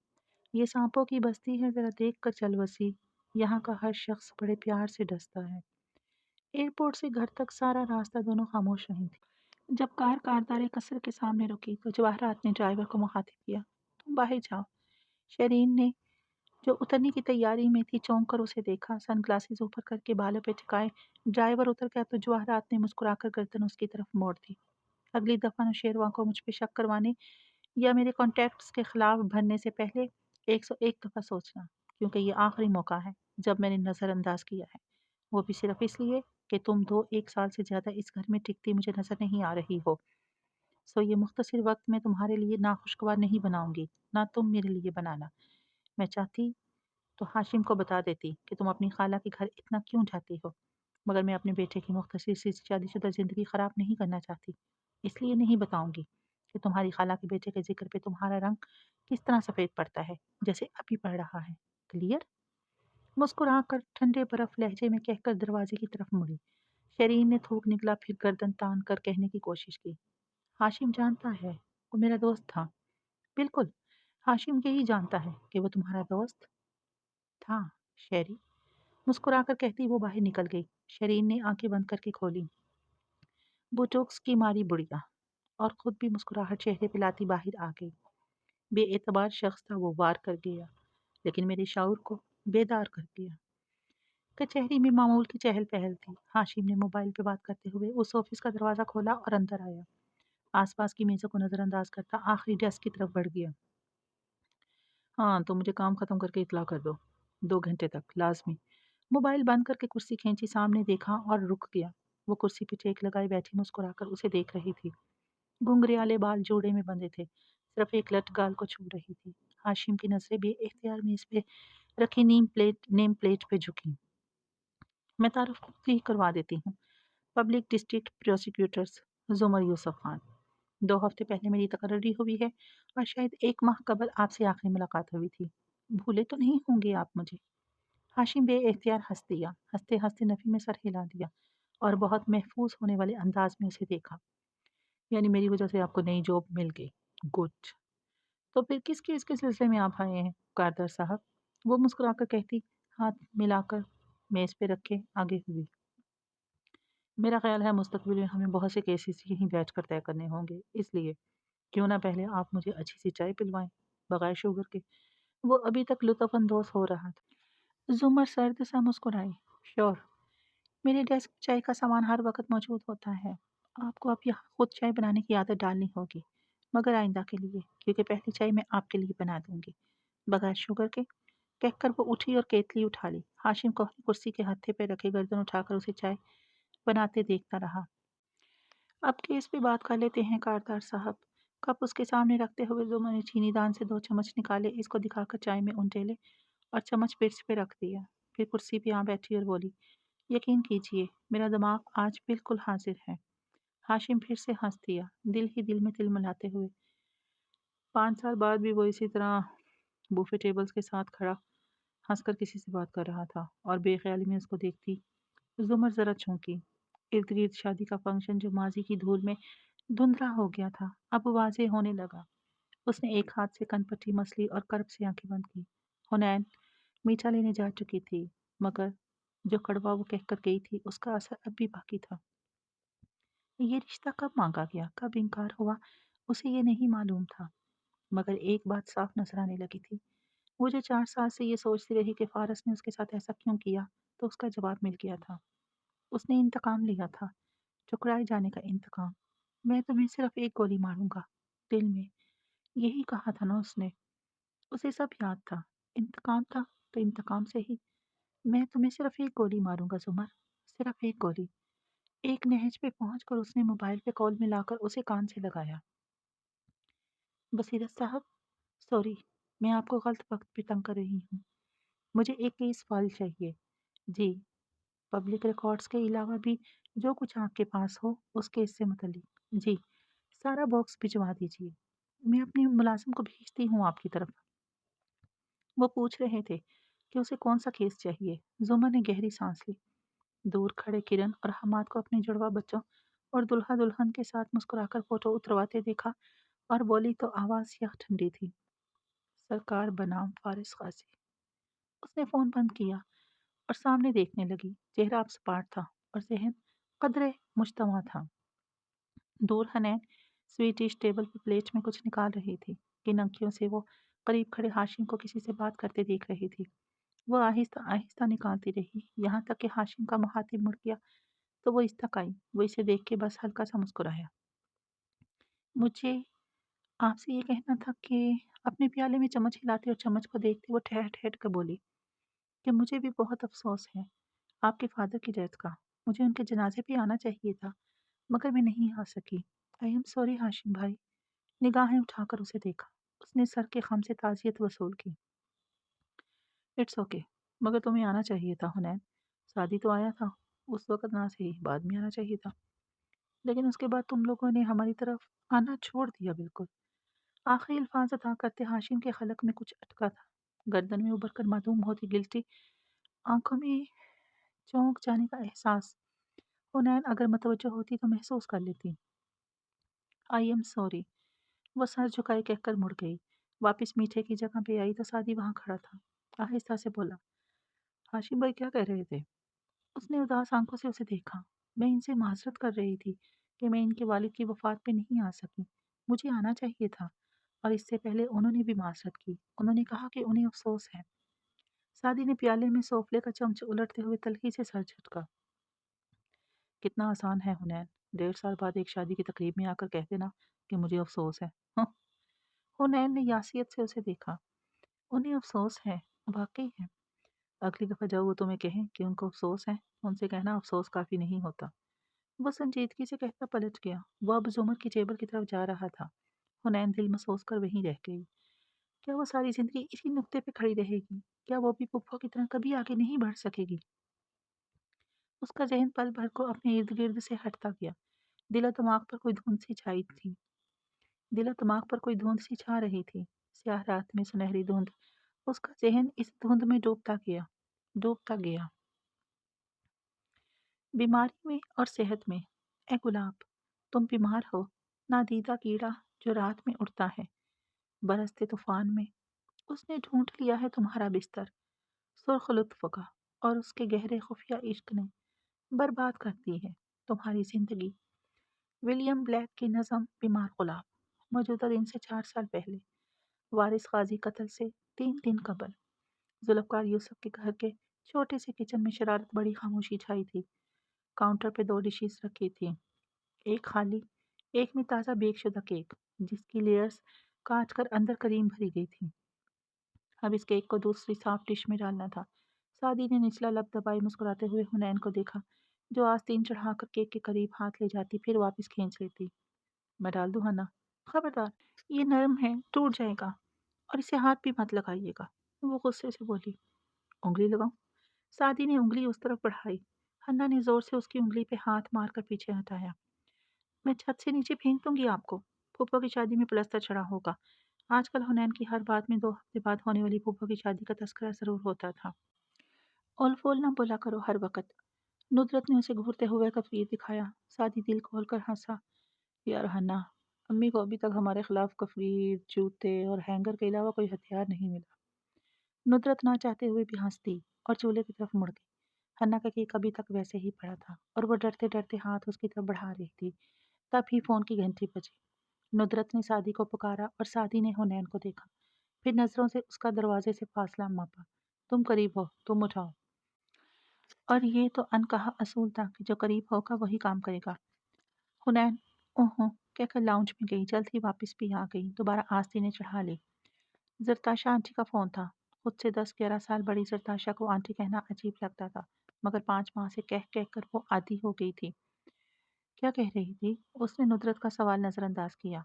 ये सांपों की बस्ती है, जरा देख कर चल वसी। यहाँ का हर शख्स बड़े प्यार से डसता है। एयरपोर्ट से घर तक सारा रास्ता दोनों खामोश रही थी। जब कार कारदारे कसर के सामने रुकी तो जवाहरात ने ड्राइवर को मुखातिब किया। तुम बाहर जाओ। शरीन ने, जो उतरने की तैयारी में थी, चौंक कर उसे देखा। सनग्लासेस ऊपर करके बालों पे टिकाए ड्राइवर उतर गया तो जवाहरात ने मुस्कुराकर गर्दन उसकी तरफ मोड़ दी। अगली दफा नौशेरवां को मुझ पे शक करवाने या मेरे कॉन्टैक्ट्स के खिलाफ भरने से पहले 101 दफा सोचना, क्योंकि ये आखिरी मौका है जब मैंने नज़रअंदाज किया है, वो भी सिर्फ इसलिए कि तुम दो एक साल से ज़्यादा इस घर में टिकती मुझे नज़र नहीं आ रही हो। सो ये मुख्तसर वक्त मैं तुम्हारे लिए ना खुशगवार नहीं बनाऊंगी, ना तुम मेरे लिए बनाना। मैं चाहती तो हाशिम को बता देती कि तुम अपनी खाला के घर इतना क्यों जाती हो, मगर मैं अपने बेटे की मुख्तसर सी शादीशुदा ज़िंदगी ख़राब नहीं करना चाहती। इसलिए नहीं बताऊंगी कि तुम्हारी खाला के बेटे के जिक्र पे तुम्हारा रंग किस तरह सफ़ेद पड़ता है, जैसे अभी पड़ रहा है। क्लियर? मुस्कुरा कर ठंडे बर्फ लहजे में कहकर दरवाजे की तरफ मुड़ी। शरीन ने थूक निकला, फिर गर्दन तान कर कहने की कोशिश की। हाशिम जानता है, वो मेरा दोस्त था। बिल्कुल, हाशिम यही जानता है कि वो तुम्हारा दोस्त था। शेरी मुस्कुराकर कहती वो बाहर निकल गई। शरीन ने आंखें बंद करके खोली। बुटोक्स की मारी बुढ़िया, और खुद भी मुस्कुराहट चेहरे पे लाती बाहर आ गई। बेएतबार शख्स था वो, वार कर गया, लेकिन मेरे शाऊर को बेदार कर दिया। कचहरी में मामूल की चहल पहल थी। हाशिम ने मोबाइल पे बात करते हुए उस ऑफिस का दरवाजा खोला और अंदर आया। आसपास की मेजों को नजरअंदाज करता आखिरी डेस्क की तरफ बढ़ गया। हाँ, तो मुझे काम खत्म करके इतला कर दो, 2 घंटे तक लाजमी। मोबाइल बंद करके कुर्सी खींची, सामने देखा और रुक गया। वो कुर्सी पे टेक लगाए बैठी मुस्कुराकर उसे देख रही थी। घुंघराले बाल जोड़े में बंधे थे, सिर्फ एक लट गाल को छू रही थी। हाशिम की नजरें बेइख्तियार मेज पे रखी नेम प्लेट पे झुकी। मैं तारुफ खुद ही करवा देती हूँ। Public district prosecutors Zumar Yusuf Khan. 2 हफ्ते पहले मेरी तकर्री हुई है और शायद 1 माह कबल आपसे आखिरी मुलाकात हुई थी। भूले तो नहीं होंगे आप मुझे? हाशिम बेइख्तियार हंस दिया। हंसते हंसते नफी में सर हिला दिया और बहुत महफूज होने वाले अंदाज में उसे देखा। यानी मेरी वजह से आपको नई जॉब मिल गई। गुड। तो फिर किस केस के सिलसिले में आप आए हैं कारदार साहब? वो मुस्कुराकर कहती, हाथ मिलाकर मेज पे रखे आगे हुई। मेरा ख्याल है मुस्तकबिल में हमें बहुत से केसेस यहीं बैठ कर तय करने होंगे, इसलिए क्यों ना पहले आप मुझे अच्छी सी चाय पिलवाएं। بغیر شوگر کے۔ وہ ابھی تک لطف اندوز ہو رہا تھا۔ زمر سرد سا مسکرائی۔ شور، میرے ڈیسک میں چائے کا سامان ہر وقت موجود ہوتا ہے۔ آپ کو اب یہاں خود چائے بنانے کی عادت ڈالنی ہوگی، مگر آئندہ کے لیے، کیونکہ پہلی چائے میں آپ کے لیے بنا دوں گی، بغیر شوگر کے۔ کہہ کر وہ اٹھی اور کیتلی اٹھا لی۔ ہاشم کو اپنی کرسی کے ہتھے پہ رکھے گردن اٹھا کر اسے چائے بناتے دیکھتا رہا۔ اب کیس پہ بات کر لیتے ہیں کاردار صاحب۔ کپ اس کے سامنے رکھتے ہوئے زمر نے چینی دان سے 2 چمچ نکالے، اس کو دکھا کر چائے میں انڈیلے اور چمچ پرس پہ رکھ دیا۔ پھر کرسی پہ آ بیٹھی اور بولی، یقین کیجئے میرا دماغ آج بالکل حاضر ہے۔ ہاشم پھر سے ہنس دیا، دل ہی دل میں تل ملاتے ہوئے۔ 5 سال بعد بھی وہ اسی طرح بوفے ٹیبلز کے ساتھ کھڑا ہنس کر کسی سے بات کر رہا تھا اور بے خیالی میں اس کو دیکھتی زمر ذرا چونکی۔ ارد گرد شادی کا فنکشن جو ماضی کی دھول میں دھندلا ہو گیا تھا اب واضح ہونے لگا۔ اس نے ایک ہاتھ سے کن پٹی مسلی اور کرب سے آنکھیں بند کی۔ حنین میٹھا لینے جا چکی تھی، مگر جو کڑوا وہ کہہ کر گئی تھی اس کا اثر اب بھی باقی تھا۔ یہ رشتہ کب مانگا گیا، کب انکار ہوا، اسے یہ نہیں معلوم تھا، مگر ایک بات صاف نظر آنے لگی تھی۔ وہ جو 4 سال سے یہ سوچتی رہی کہ فارس نے اس کے ساتھ ایسا کیوں کیا، تو اس کا جواب مل گیا تھا۔ اس نے انتقام لیا تھا، ٹھکرائے جانے کا انتقام۔ میں تمہیں صرف ایک گولی ماروں گا، دل میں، یہی کہا تھا نا اس نے۔ اسے سب یاد تھا، انتقام تھا تو انتقام سے ہی۔ میں تمہیں صرف ایک گولی ماروں گا زمر، صرف ایک گولی۔ ایک نہج پہ پہنچ کر اس نے موبائل پہ کال ملا کر اسے کان سے لگایا۔ بصیرت صاحب، سوری، میں آپ کو غلط وقت پہ تنگ کر رہی ہوں۔ مجھے ایک کیس فائل چاہیے۔ جی، پبلک ریکارڈز کے علاوہ بھی جو کچھ آپ کے پاس ہو اس کیس سے متعلق۔ جی، سارا باکس بھجوا دیجیے، میں اپنی ملازم کو بھیجتی ہوں آپ کی طرف۔ وہ پوچھ رہے تھے کہ اسے کون سا کیس چاہیے۔ زمر نے گہری سانس لی، دور کھڑے کرن اور حماد کو اپنے جڑواں بچوں اور دلہا دلہن کے ساتھ مسکرا کر فوٹو اترواتے دیکھا اور بولی تو آواز یک ٹھنڈی تھی، سرکار بنام فارس غازی۔ اس نے فون بند کیا اور سامنے دیکھنے لگی۔ چہرہ اب سپاٹ تھا اور ذہن قدرے مجتمع تھا۔ دور حنین سویٹش ٹیبل پر پلیٹ میں کچھ نکال رہی تھی، کن انکھیوں سے وہ قریب کھڑے ہاشم کو کسی سے بات کرتے دیکھ رہی تھی۔ وہ آہستہ آہستہ نکالتی رہی، یہاں تک کہ ہاشم کا مخاطب مڑ گیا تو وہ اس تک آئی۔ وہ اسے دیکھ کے بس ہلکا سا مسکرایا۔ مجھے آپ سے یہ کہنا تھا کہ اپنے پیالے میں چمچ ہلاتے اور چمچ کو دیکھتے وہ ٹھہر ٹھہر کر بولی کہ مجھے بھی بہت افسوس ہے آپ کے فادر کی ڈیتھ کا۔ مجھے ان کے جنازے پہ آنا چاہیے تھا، مگر میں نہیں آ سکی۔ آئی ایم سوری ہاشم بھائی۔ نگاہیں اٹھا کر اسے دیکھا۔ اس نے سر کے خم سے تعزیت وصول کی۔ اٹس اوکے، مگر تمہیں آنا چاہیے تھا حنین۔ شادی تو آیا تھا، اس وقت نہ صحیح، بعد میں آنا چاہیے تھا، لیکن اس کے بعد تم لوگوں نے ہماری طرف آنا چھوڑ دیا بالکل۔ آخری الفاظ ادا کرتے ہاشم کے حلق میں کچھ اٹکا تھا، گردن میں ابھر کر معدوم ہوتی گلٹی، آنکھوں میں چونک جانے کا احساس۔ حنین اگر متوجہ ہوتی تو محسوس کر لیتی۔ I am sorry. وہ سر جھکائے کہہ کر مڑ گئی، واپس میٹھے کی جگہ پہ آئی تو سادی وہاں کھڑا تھا۔ آہستہ سے بولا، ہاشم بھائی کیا کہہ رہے تھے؟ اس نے اداس آنکھوں سے اسے دیکھا۔ میں ان سے معذرت کر رہی تھی کہ میں ان کے والد کی وفات پہ نہیں آ سکی، مجھے آنا چاہیے تھا، اور اس سے پہلے انہوں نے بھی معذرت کی۔ انہوں نے کہا کہ انہیں افسوس ہے۔ سادی نے پیالے میں سوفلے کا چمچ الٹتے ہوئے تلخی سے سر جھٹکا۔ کتنا آسان ہے حنین، 1.5 سال بعد ایک شادی کی تقریب میں آ کر کہہ دینا کہ مجھے افسوس ہے۔ ہاں، حنین نے یاسیت سے اسے دیکھا۔ انہیں افسوس ہے، واقعی ہے۔ اگلی دفعہ جب وہ تمہیں کہیں کہ ان کو افسوس ہے، ان سے کہنا افسوس کافی نہیں ہوتا۔ وہ سنجیدگی سے کہتا پلٹ گیا۔ وہ اب زمر کی ٹیبل کی طرف جا رہا تھا۔ حنین دل محسوس کر وہیں رہ گئی۔ کیا وہ ساری زندگی اسی نقطے پہ کھڑی رہے گی؟ کیا وہ بھی پپھو کی طرح کبھی آگے نہیں بڑھ سکے گی؟ اس کا ذہن پل بھر کو اپنے ارد گرد سے ہٹتا گیا۔ دل و دماغ پر کوئی دھند سی چھائی تھی، دل و دماغ پر کوئی دھند سی چھا رہی تھی، سیاہ رات میں سنہری دھند۔ اس کا ذہن اس دھند میں ڈوبتا گیا، ڈوبتا گیا۔ بیماری میں اور صحت میں، اے گلاب، تم بیمار ہو، نادیدہ کیڑا جو رات میں اڑتا ہے، برستے طوفان میں۔ اس نے ڈھونڈ لیا ہے تمہارا بستر، سرخ لطف کا، اور اس کے گہرے خفیہ عشق نے برباد کر دی ہے تمہاری زندگی۔ ولیم بلیک کی نظم بیمار غلام، موجودہ دن سے 4 سال پہلے۔ वारिस गाजी कत्ल से 3 दिन कबल जुल्फकार यूसुफ के घर के छोटे से किचन में शरारत बड़ी खामोशी छाई थी। काउंटर पे 2 डिशेस रखी थी, एक खाली, एक में ताज़ा बेकशुदा केक जिसकी लेयर्स काट कर अंदर क्रीम भरी गई थी। अब इस केक को दूसरी साफ डिश में डालना था। सादी ने निचला लब दबाए मुस्कुराते हुए हुनैन को देखा, जो आस्तीन चढ़ाकर केक के करीब हाथ ले जाती फिर वापस खींच लेती। मैं डाल दूं हन्ना? खबरदार, ये नरम है, टूट जाएगा। और इसे हाथ भी मत लगाइएगा, वो गुस्से से बोली। उंगली लगाऊं? सादी ने उंगली उस तरफ बढ़ाई। हन्ना ने जोर से उसकी उंगली पे हाथ मारकर पीछे हटाया। मैं छत से नीचे फेंक दूंगी आपको। फूफा की शादी में प्लस्तर चढ़ा होगा। आजकल हुनैन की हर बात में 2 हफ्ते बाद होने वाली फूफा की शादी का तस्करा जरूर होता था। ओल फोल ना बोला करो हर वक्त। नुदरत ने उसे घूरते हुए कफीर दिखाया। सादी दिल खोल कर हंसा। यार हन्ना, अम्मी को अभी तक हमारे खिलाफ कफीर, जूते और हैंगर के अलावा कोई हथियार नहीं मिला। नुदरत ना चाहते हुए भी हंस दी और चूल्हे की तरफ मुड़ गई। हन्ना का केक अभी तक वैसे ही पड़ा था और वो डरते डरते हाथ उसकी तरफ बढ़ा रही थी। तभी फोन की घंटी बजी। नुदरत ने सादी को पुकारा और सादी ने हुनैन को देखा, फिर नजरों से उसका दरवाजे से फासला मापा। तुम करीब हो, तुम उठाओ। और ये तो अनकहा असूल था कि जो करीब होगा वही काम करेगा। हुनैन ओहो कहकर लाउंज में गई, जल्द ही वापस भी आ गई। दोबारा आस्ती ने चढ़ा ली। जरताशा आंटी का फोन था। खुद से 10-11 साल बड़ी जरताशा को आंटी कहना अजीब लगता था, मगर 5 माह से कह कह कर वो आदी हो गई थी। क्या कह रही थी? उसने नुदरत का सवाल नजरअंदाज किया।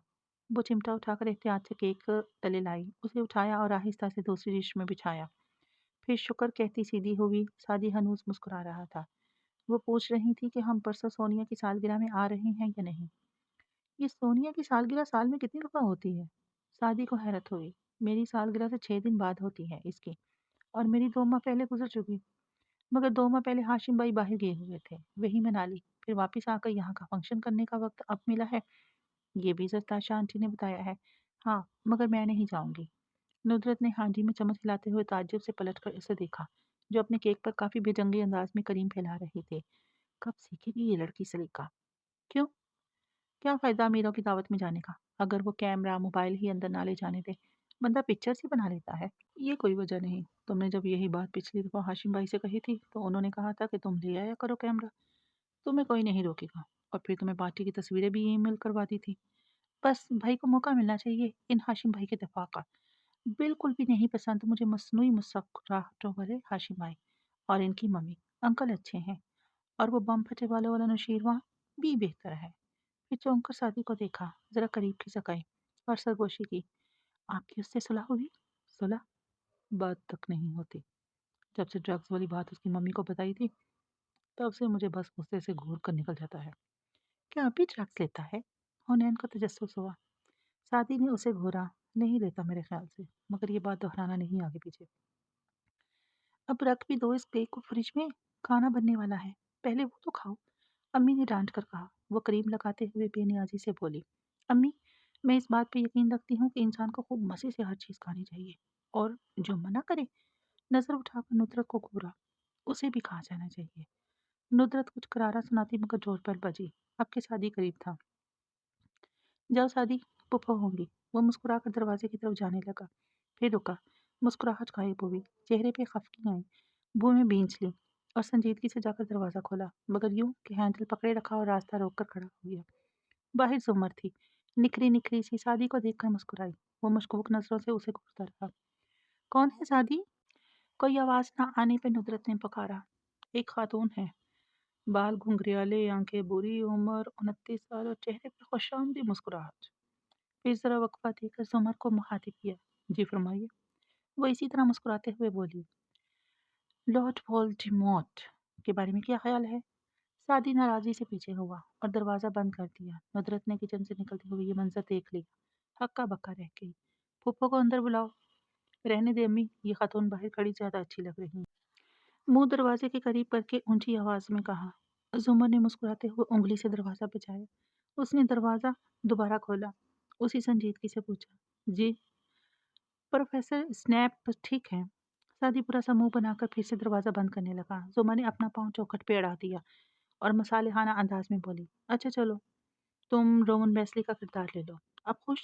वो चिमटा उठाकर एहतियात से केक तले लाई, उसे उठाया और आहिस्ता से दूसरी डिश में बिछाया। फिर शुक्र कहती सीधी हुई। सादी हनूज मुस्कुरा रहा था। वो पूछ रही थी कि हम परसों सोनिया की सालगिरह में आ रहे हैं या नहीं। ये सोनिया की सालगिरह साल में कितनी दफा होती है? सादी को हैरत हुई। मेरी सालगिरह से 6 दिन बाद होती है इसकी, और मेरी 2 माह पहले गुजर चुकी। मगर 2 माह पहले हाशिम भाई बाहर गए हुए थे, वही मना ली। फिर वापिस आकर यहाँ का फंक्शन करने का वक्त अब मिला है। ये भी जरताशा आंटी ने बताया है। हाँ, मगर मैं नहीं जाऊंगी। नुदरत ने हांडी में चम्मच हिलाते हुए ताज्जुब से पलटकर उसे देखा, जो अपने केक पर काफी बेजंगी अंदाज में करीम फैला रहे थे। कब सीखेगी ये लड़की सलीका? क्यों? क्या फायदा अमीरों की दावत में जाने का, अगर वो कैमरा मोबाइल ही अंदर ना ले जाने दे? बंदा पिक्चर्स ही बना लेता है। ये कोई वजह नहीं। तुमने जब यही बात पिछली दफा हाशिम भाई से कही थी तो उन्होंने कहा था कि तुम ले आया करो कैमरा, तुम्हें कोई नहीं रोकेगा। और फिर तुम्हें पार्टी की तस्वीरें भी ईमेल करवा दी थी। बस भाई को मौका मिलना चाहिए इन हाशिम भाई के दफा का। बिल्कुल भी नहीं पसंद मुझे मसनूई मुस्कुराहटों वाले हाशिम भाई। और इनकी मम्मी अंकल अच्छे हैं, और वो बम फटे वालों वाला नौशीरवां भी बेहतर है। फिर चौंक कर साथी को देखा, जरा करीब खिसकाई और सरगोशी की। आपकी उससे सुलह हुई? सुलह? बात तक नहीं होती। जब से ड्रग्स वाली बात उसकी मम्मी को बताई थी, तब से मुझे बस गुस्से से घूर कर निकल जाता है। क्या अभी ड्रग्स लेता है? हुनैन को तजस्सुस हुआ। सादी ने उसे घूरा। नहीं लेता मेरे ख्याल से, मगर ये बात दोहराना नहीं आगे पीछे। अब रख भी दो इस केक को फ्रिज में, खाना बनने वाला है, पहले वो तो खाओ। अम्मी ने डांट कर कहा। वो करीब लगाते हुए बेनियाजी से बोली, अम्मी, मैं इस बात पे यकीन रखती हूँ कि इंसान को खूब मज़े से हर चीज़ खानी चाहिए, और जो मना करे, नज़र उठाकर नुदरत को घूरा, उसे भी खा जाना चाहिए। नुदरत कुछ करारा सुनाती मगर जोर पर बजी। अब की शादी करीब था। जाओ शादी, पुप्पो होंगी। वो मुस्कुराकर दरवाजे की तरफ जाने लगा, फिर रुका। मुस्कुराहट गायब हुई, चेहरे पे खफकी आई। वो में बींच ली और संजीदगी से जाकर दरवाज़ा खोला, मगर यूं कि हैंडल पकड़े रखा और रास्ता रोक कर खड़ा हो गया। बाहर जुमर थी, निखरी निखरी सी। सादी को देखकर मुस्कुराई। वो मशकूक नजरों से उसे घूरता रहा। कौन है सादी? कोई आवाज ना आने पे नुदरत ने पुकारा। एक खातून है, बाल घुंघरियाले, आंखें बुरी, उम्र 29 साल और चेहरे पर खुशामदी मुस्कुराहट। फिर जरा वक्फा देकर जुमर को मुखातिब किया। जी फरमाइए। वो इसी तरह मुस्कुराते हुए बोली, लॉर्ड वोल्डेमॉर्ट के बारे में क्या ख्याल है? सादी नाराजगी से पीछे हुआ और दरवाजा बंद कर दिया। नुदरत ने किचन से निकलते हुए ये मंजर देख लिया। हक्का बक्का रह गई। फूफो को अंदर बुलाओ। रहने दे अम्मी, ये खातून बाहर खड़ी ज्यादा अच्छी लग रही है। मुंह दरवाजे के करीब करके ऊंची आवाज में कहा। जुमर ने मुस्कुराते हुए उंगली से दरवाजा बचाया। उसने दरवाजा दोबारा खोला। उसी संजीदगी से पूछा, जी प्रोफेसर स्नैप ठीक है? सादी पूरा सा मुंह बनाकर फिर से दरवाजा बंद करने लगा। जुमर ने अपना पाँव चौखट पे अड़ा दिया और मसालेहाना अंदाज में बोली, अच्छा चलो, तुम रोमन वेस्ली का किरदार ले लो। अब खुश?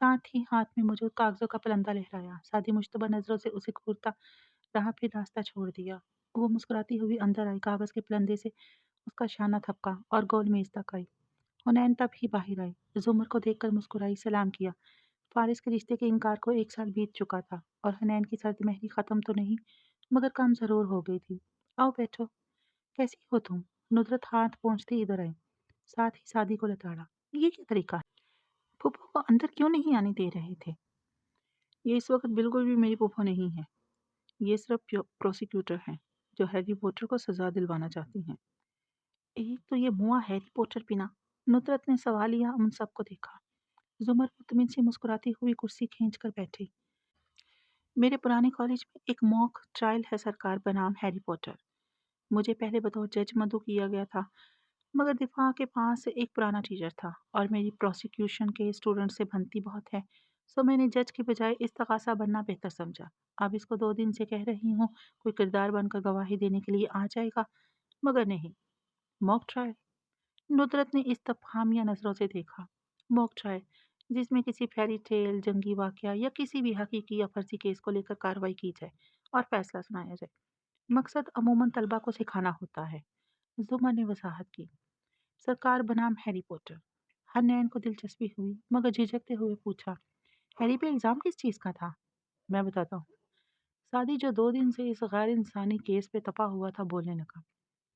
साथ ही हाथ में मौजूद कागज़ों का पलंदा लहराया। सादी मुश्तबा नज़रों से उसे घूरता रहा, फिर रास्ता छोड़ दिया। वो मुस्कुराती हुई अंदर आई, कागज़ के पलंदे से उसका शाना थपका और गोल मेज़ तक आई। हुनैन तब ही बाहर आई, ज़ुमर को देखकर मुस्कुराई, सलाम किया। फ़ारिस के रिश्ते के इनकार को 1 साल बीत चुका था और हुनैन की सर्द मेहंदी ख़त्म तो नहीं, मगर कम ज़रूर हो गई थी। आओ बैठो, कैसी हो तुम? नुसरत हाथ पहुँचते इधर आई, साथ ही सादी को लताड़ा। ये क्या तरीका है? फूफो को अंदर क्यों नहीं आने दे रहे थे? ये इस वक्त बिल्कुल भी मेरी फूफो नहीं है। ये सिर्फ प्रोसिक्यूटर हैं, जो हैरी पॉटर को सजा दिलवाना चाहती हैं। एक तो ये मुआ हैरी पॉटर पिना। नुसरत ने सवालिया उन सबको देखा। जुमर मुतमिन से मुस्कुराती हुई कुर्सी खींच कर बैठी। मेरे पुराने कॉलेज में एक मॉक ट्रायल है सरकार, बनाम हैरी पॉटर। मुझे पहले बतौर जज मदऊ किया गया था, मगर दिफा के पास एक पुराना टीचर था और मेरी प्रोसिक्यूशन के स्टूडेंट से बनती बहुत है, सो मैंने जज के बजाय इस्तगासा बनना बेहतर समझा। अब इसको 2 दिन से कह रही हूँ कोई किरदार बनकर गवाही देने के लिए आ जाएगा, मगर नहीं। Mock trial? नुदरत ने इस्तफहामिया नज़रों से देखा। मॉक ट्रायल, जिसमें किसी फेरी टेल, जंगी वाकया या किसी भी हकीकी या फर्जी केस को लेकर कार्रवाई की जाए और फैसला सुनाया जाए। मकसद अमूमन तलबा को सिखाना होता है। जुमर ने वजाहत की। सरकार बनाम हैरी पॉटर। हन्नैन को दिलचस्पी हुई, मगर झिझकते हुए पूछा, हैरी पे इल्ज़ाम किस चीज़ का था? मैं बताता हूँ। सादी, जो 2 दिन से इस गैर इंसानी केस पे तपा हुआ था, बोलने लगा।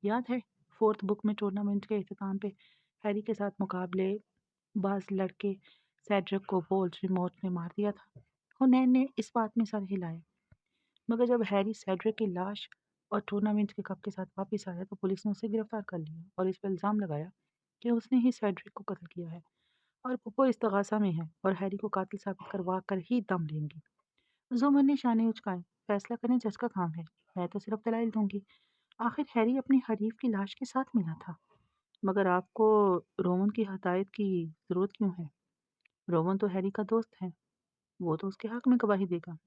याद है, 4th बुक में टूर्नामेंट के अख्ताम पे हैरी के साथ मुकाबले बाज लड़के सेड्रिक को रिमोट ने मार दिया था। हुनैन ने इस बात में सर हिलाया। मगर जब हैरी सेड्रिक की लाश और टूर्नामेंट के कप के साथ वापस आया, तो पुलिस ने उसे गिरफ्तार कर लिया और इस पर इल्ज़ाम लगाया कि उसने ही सेड्रिक को कत्ल किया है और पुप्पो इस्तगासा में है और हैरी को कातिल साबित करवा कर ही दम लेंगी। जुमर ने शाने उचकाए। फैसला करने जज का काम है, मैं तो सिर्फ दलाइल दूंगी। आखिर हैरी अपनी हरीफ की लाश के साथ मिला था। मगर आपको रोमन की हदायत की जरूरत क्यों है? रोमन तो हैरी का दोस्त है, वो तो उसके हक में गवाही देगा।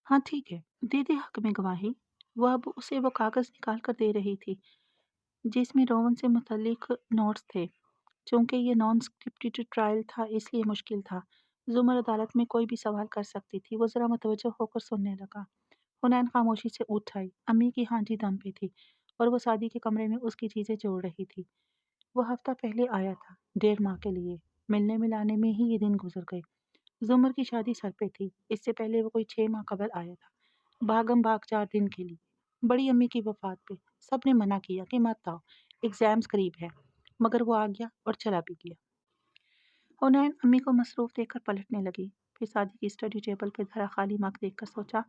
हाँ ठीक है, दे दे हक में गवाही। वो अब उसे वो कागज़ निकाल कर दे रही थी, जिसमें रोमन से मुतल्लिक नोट्स थे। चूंकि ये नॉन स्क्रिप्टेड ट्रायल था, इसलिए मुश्किल था। जुमर अदालत में कोई भी सवाल कर सकती थी। वो ज़रा मुतवज्जो होकर सुनने लगा। हुनैन खामोशी से उठ आई। अम्मी की हांडी दम पे थी और वो सादी के कमरे में उसकी चीज़ें जोड़ रही थी। वो हफ्ता पहले आया था, 1.5 माह के लिए। मिलने मिलाने में ही ये दिन गुजर गए। जुमर की शादी सर पे थी। इससे पहले वो कोई 6 माह कबल आया था, भागम भाग 4 दिन के लिए। बड़ी अम्मी की वफात पे सबने मना किया कि मत आओ, एग्जाम्स करीब है, मगर वो आ गया और चला भी गया। हुनैन अम्मी को मसरूफ़ देखकर पलटने लगी। फिर सादी की स्टडी टेबल पे धरा खाली मग देखकर सोचा,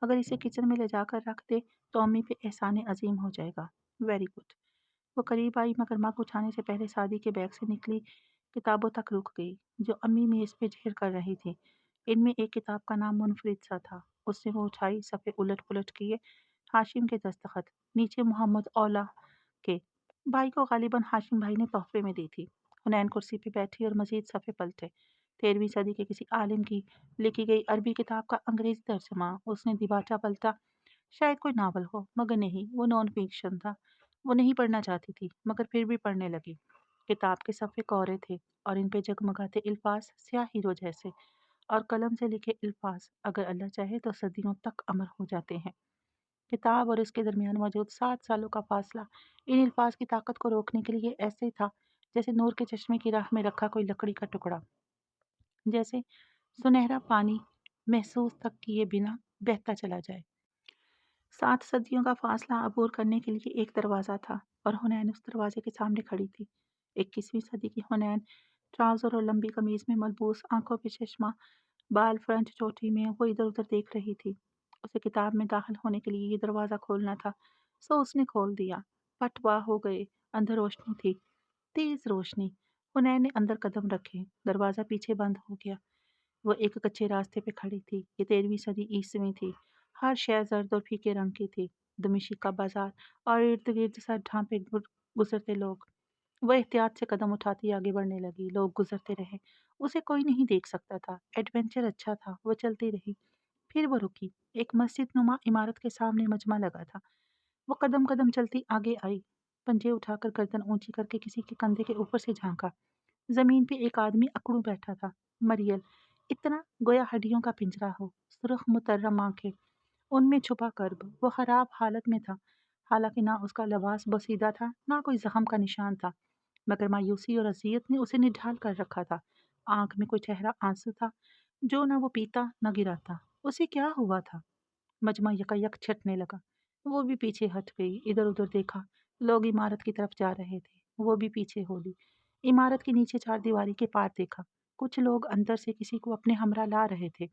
अगर इसे किचन में ले जाकर रख दे तो अम्मी पे एहसान अजीम हो जाएगा। Very good. वो करीब आई, मगर मग उठाने से पहले सादी के बैग से निकली किताबों तक रुक गई, जो अम्मी मेज़ पे ढेर कर रही थी। इनमें एक किताब का नाम मुनफरिद सा था। उसने वो उठाई, सफ़े उलट पुलट किए। हाशिम के दस्तखत, नीचे मोहम्मद औला के। भाई को गालिबन हाशिम भाई ने तोहफे में दी थी। हुनैन कुर्सी पे बैठी और मजीद सफ़े पलटे। 13वीं सदी के किसी आलिम की लिखी गई अरबी किताब का अंग्रेजी तर्जमा। उसने दिबाचा पलटा। शायद कोई नावल हो, मगर नहीं, वो नॉन फिक्शन था। वो नहीं पढ़ना चाहती थी, मगर फिर भी पढ़ने लगी। किताब के सफ़े कोरे थे और इन पे जगमगाते अल्फाज स्याह हीरो जैसे, और कलम से लिखे अल्फाज अगर अल्लाह चाहे तो सदियों तक अमर हो जाते हैं। किताब और इसके दरमियान मौजूद 7 सालों का फासला इन अल्फाज की ताकत को रोकने के लिए ऐसे था जैसे नूर के चश्मे की राह में रखा कोई लकड़ी का टुकड़ा, जैसे सुनहरा पानी महसूस तक किए बिना बहता चला जाए। 7 सदियों का फासला अबूर करने के लिए एक दरवाज़ा था और हुनैन उस दरवाजे के सामने खड़ी थी। 21वीं सदी की हुनैन, ट्राउज़र और लंबी कमीज़ में मलबूस, आंखों पे चश्मा, बाल फ्रंट चोटी में, वो इधर उधर देख रही थी। उसे किताब में दाखिल होने के लिए ये दरवाज़ा खोलना था, सो उसने खोल दिया। पट वाह हो गए। अंदर रोशनी थी, तेज रोशनी। हुनैन ने अंदर कदम रखे, दरवाज़ा पीछे बंद हो गया। वो एक कच्चे रास्ते पे खड़ी थी। ये 13वीं सदी ईस्वी थी। हर शय जर्द और फीके रंग की थी। दमिश्क का बाजार और इर्द गिर्द सर ढांपे गुजरते लोग। वो एहतियात से कदम उठाती आगे बढ़ने लगी। लोग गुजरते रहे, उसे कोई नहीं देख सकता था। एडवेंचर अच्छा था। वो चलती रही। फिर वो रुकी। एक मस्जिद नुमा इमारत के सामने मजमा लगा था। वो कदम कदम चलती आगे आई। पंजे उठाकर गर्दन ऊंची करके किसी के कंधे के ऊपर से झांका। जमीन पे एक आदमी अकड़ू बैठा था। मरियल, इतना गोया हड्डियों का पिंजरा हो, सुर्ख मुतर्रम आंखें, उनमें छुपा कर्ब। वो खराब हालत में था, हालांकि ना उसका लिबास बोसीदा था, ना कोई जख्म का निशान था, मगर मायूसी और अजियत ने उसे निढाल कर रखा था। आंख में कोई ठहरा आंसू था, जो ना वो पीता न गिराता। उसे क्या हुआ था? मजमा यकायक छटने लगा। वो भी पीछे हट गई, इधर उधर देखा। लोग इमारत की तरफ जा रहे थे, वो भी पीछे हो ली। इमारत के नीचे चारदीवारी के पार देखा, कुछ लोग अंदर से किसी को अपने हमरा ला रहे थे।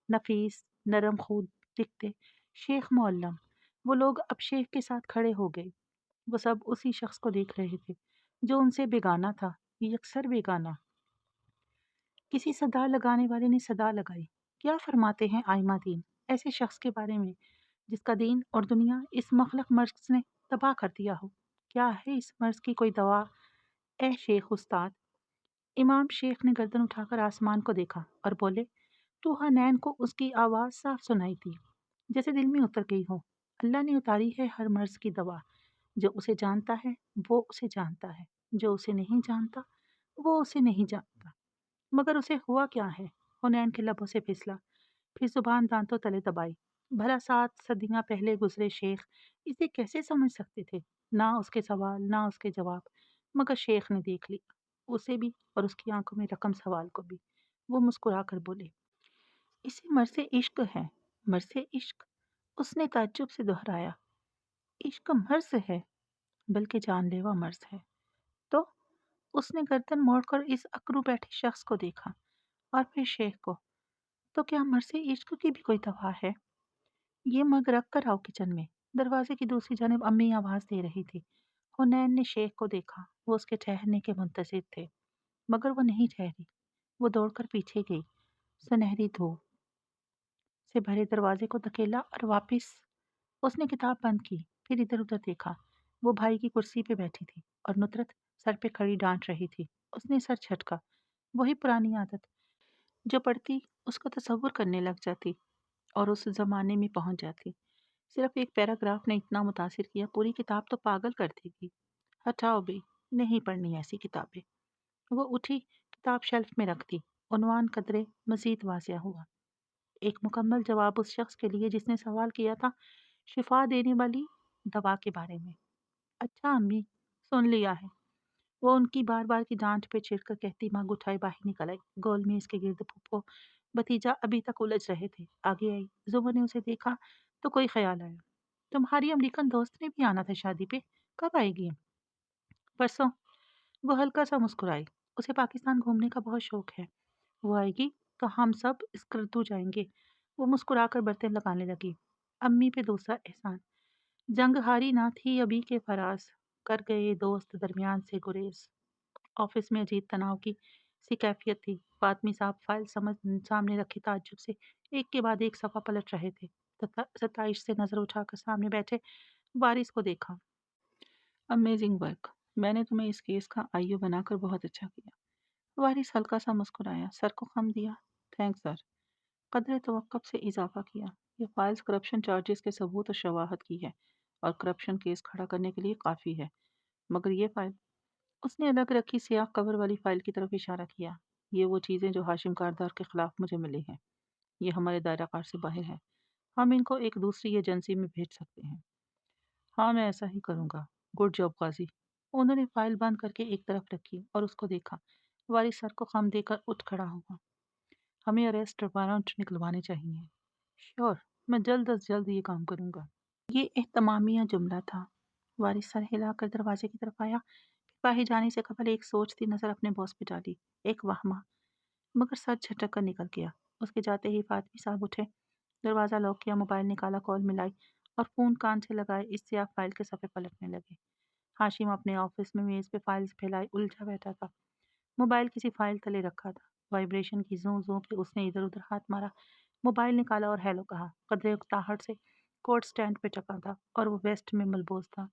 नफीस, नरम खूद दिखते शेख मुअल्लम। वो लोग अब शेख के साथ खड़े हो गए। वो सब उसी शख्स को देख रहे थे जो उनसे बेगाना था, यकसर बेगाना। किसी सदा लगाने वाले ने सदा लगाई, क्या फरमाते हैं आइमा दीन ऐसे शख्स के बारे में जिसका दीन और दुनिया इस मखलक मर्ज ने तबाह कर दिया हो? क्या है इस मर्ज की कोई दवा? ए शेख उस्ताद! इमाम शेख ने गर्दन उठाकर आसमान को देखा और बोले, तो हनैन को उसकी आवाज़ साफ सुनाई थी, जैसे दिल में उतर गई हो। अल्लाह ने उतारी है हर मर्ज की दवा। जो उसे जानता है वो उसे जानता है, जो उसे नहीं जानता वो उसे नहीं जानता। मगर उसे हुआ क्या है? हुनैन के लबों से फिसला, फिर जुबान दांतों तले दबाई। भला 7 सदियां पहले गुजरे शेख इसे कैसे समझ सकते थे? ना उसके सवाल, ना उसके जवाब। मगर शेख ने देख लिया, उसे भी और उसकी आंखों में रकम सवाल को भी। वो मुस्कुरा कर बोले, इसे मर्ज़े इश्क है। मर्ज़े इश्क? उसने ताज्जुब से दोहराया। इश्क मर्ज़ है, बल्कि जानलेवा मर्ज़ है। तो उसने गर्दन मोड़कर इस अकड़ू बैठे शख्स को देखा और फिर शेख को। तो क्या मर्ज़े इश्क की भी कोई दवा है? ये मग रख कर आओ किचन में। दरवाजे की दूसरी जानब अम्मी आवाज़ दे रही थी। हुनैन ने शेख को देखा, वो उसके ठहरने के मुंतज़िर थे, मगर वो नहीं ठहरी। वो दौड़कर पीछे गई, सुनहरी धूप से भरे दरवाजे को धकेला और वापस। उसने किताब बंद की, फिर इधर उधर देखा। वो भाई की कुर्सी पे बैठी थी और नुसरत सर पे खड़ी डांट रही थी। उसने सर झटका, वही पुरानी आदत। जो पढ़ती उसका तसव्वुर करने लग जाती और उस जमाने में पहुंच जाती। सिर्फ एक पैराग्राफ ने इतना मुतासिर किया, पूरी किताब तो पागल कर देगी। हटाओ बे, नहीं पढ़नी ऐसी किताबें। वो उठी, किताब शेल्फ में रख दी। उन्वान कदरे मजीद वाज़िया हुआ। एक मुकम्मल जवाब उस शख्स के लिए जिसने सवाल किया था, शिफा देने वाली दवा के बारे में। अच्छा अम्मी, सुन लिया है। वो उनकी बार बार की डांट पे चिढ़कर कहती, मांग उठाए बाहर निकल आई। गोल में इसके गिर्द फूफो भतीजा अभी तक उलझ रहे थे। आगे आई। जुम्मन ने उसे देखा तो कोई ख्याल आया, तुम्हारी अमेरिकन दोस्त ने भी आना था शादी पे, कब आएगी? परसों। वो हल्का सा मुस्कुराई, उसे पाकिस्तान घूमने का बहुत शौक है। वो आएगी तो हम सब स्कर्दू जाएंगे। वो मुस्कुराकर बर्तन लगाने लगी। अम्मी पे दूसरा एहसान, जंग हारी ना थी अभी के फराज, कर गए दोस्त दरमियान से गुरेज। ऑफिस में अजीब तनाव की सी कैफियत थी। फातमी साहब फाइल समझ सामने रखी ताज्जुब से एक के बाद एक सफ़ा पलट रहे थे। सताइश से नजर उठाकर सामने बैठे वारिस को देखा। अमेजिंग वर्क, मैंने तुम्हें इस केस का आईओ बनाकर बहुत अच्छा किया। वारिस हल्का सा मुस्कुराया, सर को खम दिया। Thanks sir. कदरे तवक्कुफ से इजाफा किया, ये फाइल्स करप्शन चार्जेस के सबूत और शवाहद की है और करप्शन केस खड़ा करने के लिए काफ़ी है। मगर ये फाइल, उसने अलग रखी स्याह कवर वाली फाइल की तरफ इशारा किया, ये वो चीज़ें जो हाशिम कारदार के खिलाफ मुझे मिली हैं, ये हमारे दायरा कार से बाहर है। हम इनको एक दूसरी एजेंसी में भेज सकते हैं। हाँ, मैं ऐसा ही करूँगा। गुड जॉब काजी। उन्होंने फाइल बंद करके एक तरफ रखी और उसको देखा। वारिस सर को खम देकर उठ खड़ा हुआ। हमें अरेस्ट वारंट निकलवाने चाहिए। श्योर, मैं जल्द अज जल्द ये काम करूँगा। ये एहतमामिया जुमला था। वारिस सर हिलाकर दरवाजे की तरफ आया। सिपाही जाने से कबल एक सोचती नजर अपने बॉस पे डाली, एक वहमा, मगर सर झटक कर निकल गया। उसके जाते ही फातमी साहब उठे, दरवाज़ा लॉक किया, मोबाइल निकाला, कॉल मिलाई और फ़ोन कान से लगाए इस सियाह फाइल के सफ़े पलटने लगे। हाशिम अपने ऑफिस में मेज़ पे फाइल्स फैलाए उलझा बैठा था। मोबाइल किसी फाइल तले रखा था। वाइब्रेशन की जूं जूं पे उसने इधर उधर हाथ मारा, मोबाइल निकाला और हेलो कहा। कदरे उकताहट से कोट स्टैंड पे टका था और वो वेस्ट में मलबूस था।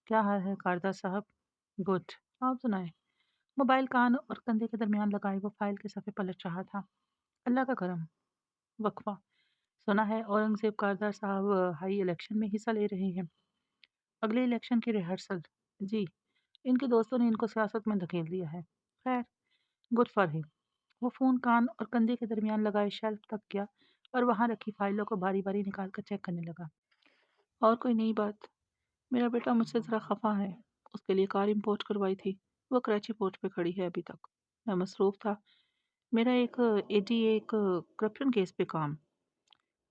क्या हाल है कारदार साहब? गुड, आप सुनाए। मोबाइल कान और कंधे के दरमियान लगाए वो फाइल के सफ़े पलट रहा था। अल्लाह का करम। वक्फा। सुना है औरंगज़ेब कारदार साहब हाई इलेक्शन में हिस्सा ले रहे हैं। अगले इलेक्शन की रिहर्सल। जी, इनके दोस्तों ने इनको सियासत में धकेल दिया है। खैर, गुड फॉर हिम। وہ فون کان اور کندھے کے درمیان لگائے شیلف تک گیا اور وہاں رکھی فائلوں کو باری باری نکال کر چیک کرنے لگا۔ اور کوئی نئی بات؟ میرا بیٹا مجھ سے ذرا خفا ہے۔ اس کے لیے کار امپورٹ کروائی تھی، وہ کراچی پورٹ پہ کھڑی ہے ابھی تک۔ میں مصروف تھا، میرا ایک ایڈی ایک کرپشن کیس پہ کام۔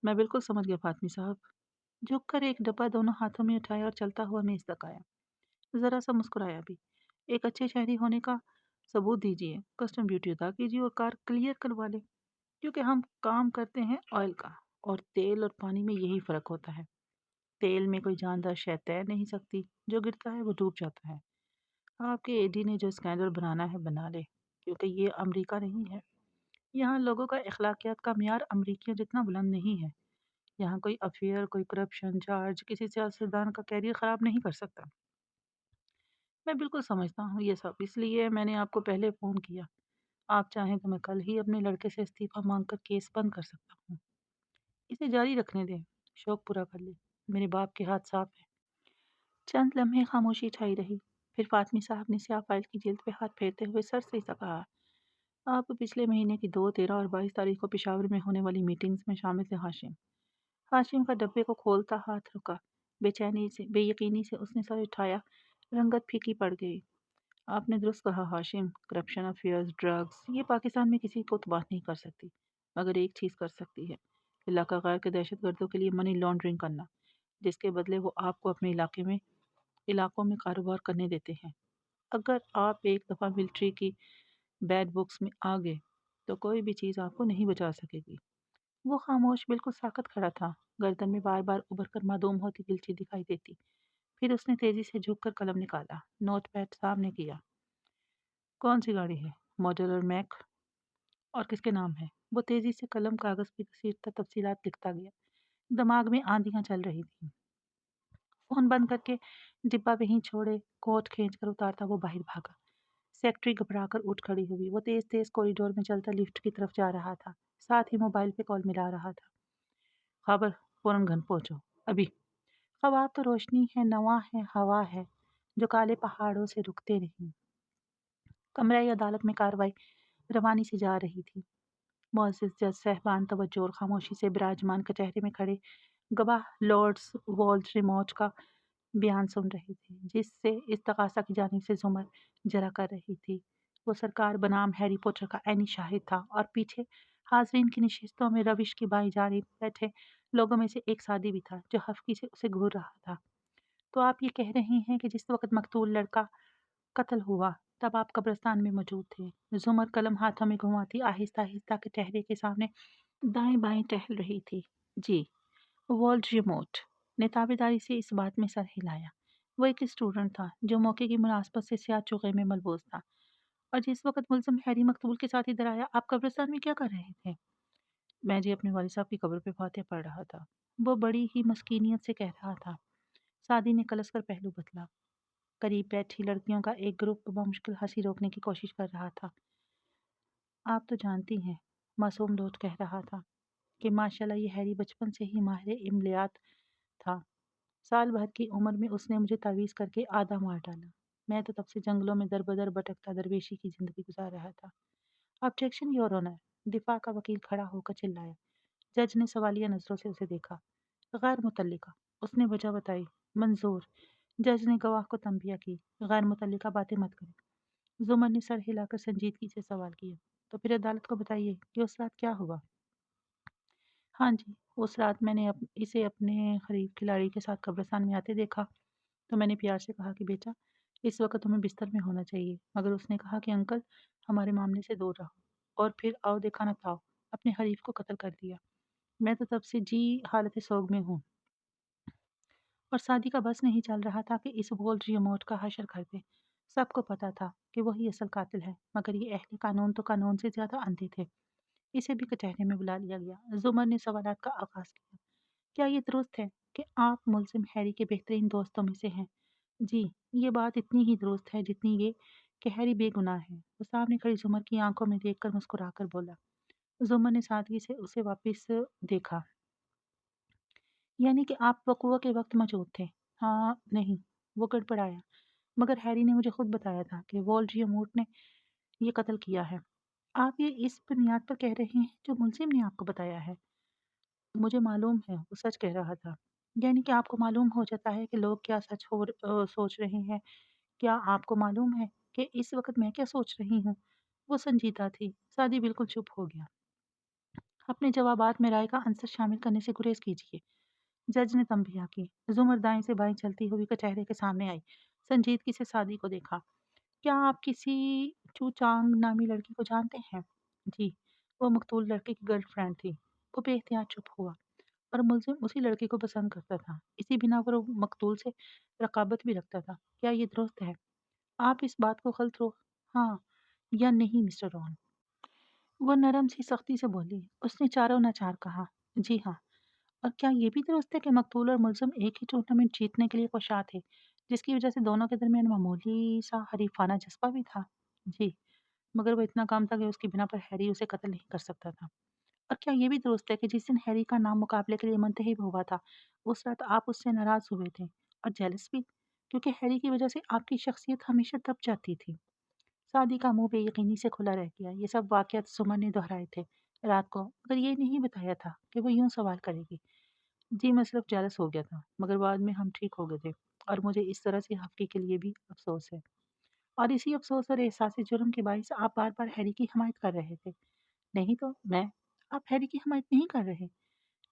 میں بالکل سمجھ گیا فاطمی صاحب۔ جھک کر ایک ڈبہ دونوں ہاتھوں میں اٹھایا اور چلتا ہوا میز تک آیا، ذرا سا مسکرایا بھی۔ ایک اچھے شہری ہونے کا ثبوت دیجیے، کسٹم ڈیوٹی ادا کیجیے اور کار کلیئر کروا لے، کیونکہ ہم کام کرتے ہیں آئل کا، اور تیل اور پانی میں یہی فرق ہوتا ہے۔ تیل میں کوئی جاندار شے تیر نہیں سکتی، جو گرتا ہے وہ ڈوب جاتا ہے۔ آپ کے ایڈی نے جو اسکینڈل بنانا ہے بنا لے، کیونکہ یہ امریکہ نہیں ہے۔ یہاں لوگوں کا اخلاقیات کا معیار امریکیوں جتنا بلند نہیں ہے۔ یہاں کوئی افیئر، کوئی کرپشن چارج کسی سیاستدان کا کیریئر خراب نہیں کر سکتا۔ میں بالکل سمجھتا ہوں یہ سب، اس لیے میں نے آپ کو پہلے فون کیا۔ آپ چاہیں تو میں کل ہی اپنے لڑکے سے استعفیٰ مانگ کر کیس بند کر سکتا ہوں۔ اسے جاری رکھنے دیں، شوق پورا کر لے، میرے باپ کے ہاتھ صاف ہے۔ چند لمحے خاموشی چھائی رہی، پھر فاطمی صاحب نے سیاہ فائل کی جلد پہ ہاتھ پھیرتے ہوئے سر سے کہا، آپ پچھلے مہینے کی 2، 13 اور 22 تاریخ کو پشاور میں ہونے والی میٹنگز میں شامل تھے ہاشم۔ ہاشم کا ڈبے کو کھولتا ہاتھ رکا، بے یقینی سے اس نے سر اٹھایا، رنگت پھیکی پڑ گئی۔ آپ نے درست کہا ہاشم، کرپشن، افیئرز، ڈرگز، یہ پاکستان میں کسی کو تباہ نہیں کر سکتی، مگر ایک چیز کر سکتی ہے، علاقہ غیر کے دہشت گردوں کے لیے منی لانڈرنگ کرنا، جس کے بدلے وہ آپ کو اپنے علاقوں میں کاروبار کرنے دیتے ہیں۔ اگر آپ ایک دفعہ ملٹری کی بیڈ بکس میں آ گئے تو کوئی بھی چیز آپ کو نہیں بچا سکے گی۔ وہ خاموش، بالکل ساکت کھڑا تھا، گردن میں بار بار ابھر کر معدوم ہوتی دلچی دکھائی دیتی۔ پھر اس نے تیزی سے جھک کر قلم نکالا، نوٹ پیڈ سامنے کیا۔ کون سی گاڑی ہے؟ ماڈل اور میک؟ اور کس کے نام ہے؟ وہ تیزی سے قلم کاغذ پہ گھسیٹتا تفصیلات لکھتا گیا۔ دماغ میں آندیاں چل رہی تھیں۔ فون بند کر کے ڈبہ وہیں چھوڑے، کوٹ کھینچ کر اتارتا وہ باہر بھاگا۔ سیکٹری گھبرا کر اٹھ کھڑی ہوئی، وہ تیز تیز کوریڈور میں چلتا لفٹ کی طرف جا رہا تھا، ساتھ ہی موبائل پہ کال ملا رہا تھا۔ خبر، فوراً گھر پہنچو، ابھی۔ خواب تو روشنی ہے، نواں ہے، ہوا ہے، جو کالے پہاڑوں سے رکتے نہیں۔ کمرہ عدالت میں کاروائی روانی سے جا رہی تھی۔ معزز جج صاحبان توجہ اور خاموشی سے براجمان کچہرے میں کھڑے گواہ لارڈز وولڈریموٹ کا بیان سن رہے تھے، جس سے استغاثہ کی جانب سے زمر جرا کر رہی تھی۔ وہ سرکار بنام ہیری پوٹر کا عینی شاہد تھا، اور پیچھے حاضرین کی نشستوں میں روش کی بائیں جانب بیٹھے لوگوں میں سے ایک سادی بھی تھا، جو ہفکی سے اسے گھور رہا تھا۔ تو آپ یہ کہہ رہے ہیں کہ جس وقت مقتول لڑکا قتل ہوا تب آپ قبرستان میں موجود تھے؟ زمر قلم ہاتھوں میں گھماتی آہستہ آہستہ کے چہرے کے سامنے دائیں بائیں ٹہل رہی تھی۔ جی۔ وولڈریموٹ نے تابعداری سے اس بات میں سر ہلایا۔ وہ ایک اسٹوڈنٹ تھا جو موقع کی مناسبت سے سیاہ چوغے میں ملبوس تھا، اور جس وقت ملزم ہیری مقتول کے ساتھ ادھر آیا، آپ قبرستان میں کیا کر رہے تھے؟ میں جی اپنے والد صاحب کی قبر پہ فاتحہ پڑھ رہا تھا، وہ بڑی ہی مسکینیت سے کہہ رہا تھا۔ سادی نے کلس کر پہلو بدلا۔ قریب بیٹھی لڑکیوں کا ایک گروپ بمشکل ہنسی روکنے کی کوشش کر رہا تھا۔ آپ تو جانتی ہیں، معصوم لوٹ کہہ رہا تھا، کہ ماشاءاللہ یہ ہیری بچپن سے ہی ماہر عملیات تھا۔ سال بھر کی عمر میں اس نے مجھے تعویذ کر کے آدھا مار ڈالا۔ میں تو تب سے جنگلوں میں در بدر بھٹکتا درویشی کی زندگی گزار رہا تھا۔ آبجیکشن یور آنر، دفاع کا وکیل کھڑا ہو کر چلایا۔ جج نے سوالیہ نظروں سے اسے دیکھا۔ غیر متعلقہ، اس نے وجہ بتائی۔ منظور، جج نے گواہ کو تنبیہ کی، غیر متعلقہ باتیں مت کریں۔ زمر نے سر ہلا کر سنجیدگی سے سوال کیا، تو پھر عدالت کو بتائیے کہ اس رات کیا ہوا؟ ہاں جی، اس رات میں نے اسے اپنے قریب کھلاڑی کے ساتھ قبرستان میں آتے دیکھا، تو میں نے پیار سے کہا کہ بیٹا اس وقت تمہیں بستر میں ہونا چاہیے، مگر اس نے کہا کہ انکل ہمارے معاملے سے دور رہو، اور پھر آؤ دیکھا نہ پاؤ اپنے حریف کو قتل کر دیا۔ میں تو تب سے جی حالت سوگ میں ہوں، اور سادی کا بس نہیں چل رہا تھا کہ اس وولڈ ریموٹ کا حشر کر دے۔ سب کو پتا تھا کہ وہی اصل قاتل ہے، مگر یہ اہل قانون تو قانون سے زیادہ اندھے تھے۔ اسے بھی کچہرے میں بلا لیا گیا۔ زمر نے سوالات کا آغاز کیا۔ کیا یہ درست ہے کہ آپ ملزم ہیری کے بہترین دوستوں میں سے ہیں؟ جی، یہ بات اتنی ہی درست ہے جتنی یہ کہ ہیری بے گناہ ہے۔ وہ سامنے کھڑی زمر کی آنکھوں میں دیکھ کر مسکرا کر بولا۔ زمر نے سادگی سے اسے واپس دیکھا۔ یعنی کہ آپ وقوع کے وقت موجود تھے؟ ہاں نہیں، وہ گڑبڑایا، مگر ہیری نے مجھے خود بتایا تھا کہ وولڈریموٹ نے یہ قتل کیا ہے۔ आप ये इस बुनियाद पर कह रहे हैं जो मुलजिम ने आपको बताया है? मुझे मालूम है वो सच कह रहा था। यानी कि आपको मालूम हो जाता है कि लोग क्या सोच रहे हैं। क्या आपको मालूम है कि इस वक़्त मैं क्या सोच रही हूँ? वो संजीदा थी। सादी बिल्कुल चुप हो गया। अपने जवाबात में राय का अंसर शामिल करने से गुरेज़ कीजिए। जज ने तंबीह की। ज़ुमर दाएँ से बाएँ चलती हुई कचहरे के सामने आई। संजीदगी से सादी को देखा। क्या आप किसी चू चांग नामी लड़की को जानते हैं? जी, वो मकतूल लड़के की गर्लफ्रेंड थी। वो बेइख्तियार चुप हुआ और मुलज़िम उसी लड़की को पसंद करता था। इसी बिना पर वो मकतूल से रक़ाबत भी रखता था। क्या ये दुरुस्त है? आप इस बात को गलत रो हाँ या नहीं मिस्टर रॉन? वो नरम सी सख्ती से बोली। उसने चारों नाचार कहा। जी हाँ। और क्या ये भी दुरुस्त है कि मकतूल और मुलज़िम एक ही टूर्नामेंट जीतने के लिए कोशां थे, जिसकी वजह से दोनों के दरमियान मामूली सा हरीफ़ाना जज़्बा भी था? जी, मगर वो इतना कम था कि उसकी बिना पर हैरी उसे कत्ल नहीं कर सकता था। और क्या ये भी दुरुस्त है कि जिस दिन हैरी का नाम मुकाबले के लिए मुंतखब हुआ था, उस रात आप उससे नाराज़ हुए थे और जेलस भी? क्योंकि हैरी की वजह से आपकी शख्सियत हमेशा दब जाती थी। सादी का मुँह बेयकीनी से खुला रह गया। ये सब वाक़यात सुमन ने दोहराए थे रात को, मगर ये नहीं बताया था कि वो यूँ सवाल करेगी। जी, मैं सिर्फ़ जेलस हो गया था, मगर बाद में हम ठीक हो गए थे और मुझे इस तरह से हफ़्ते के लिए भी अफ़सोस है। और इसी अफ़सोस और एहसास जुर्म के बाइस आप बार-बार हैरी की हिमायत कर रहे थे। नहीं तो मैं आप हैरी की हिमायत नहीं कर रहे।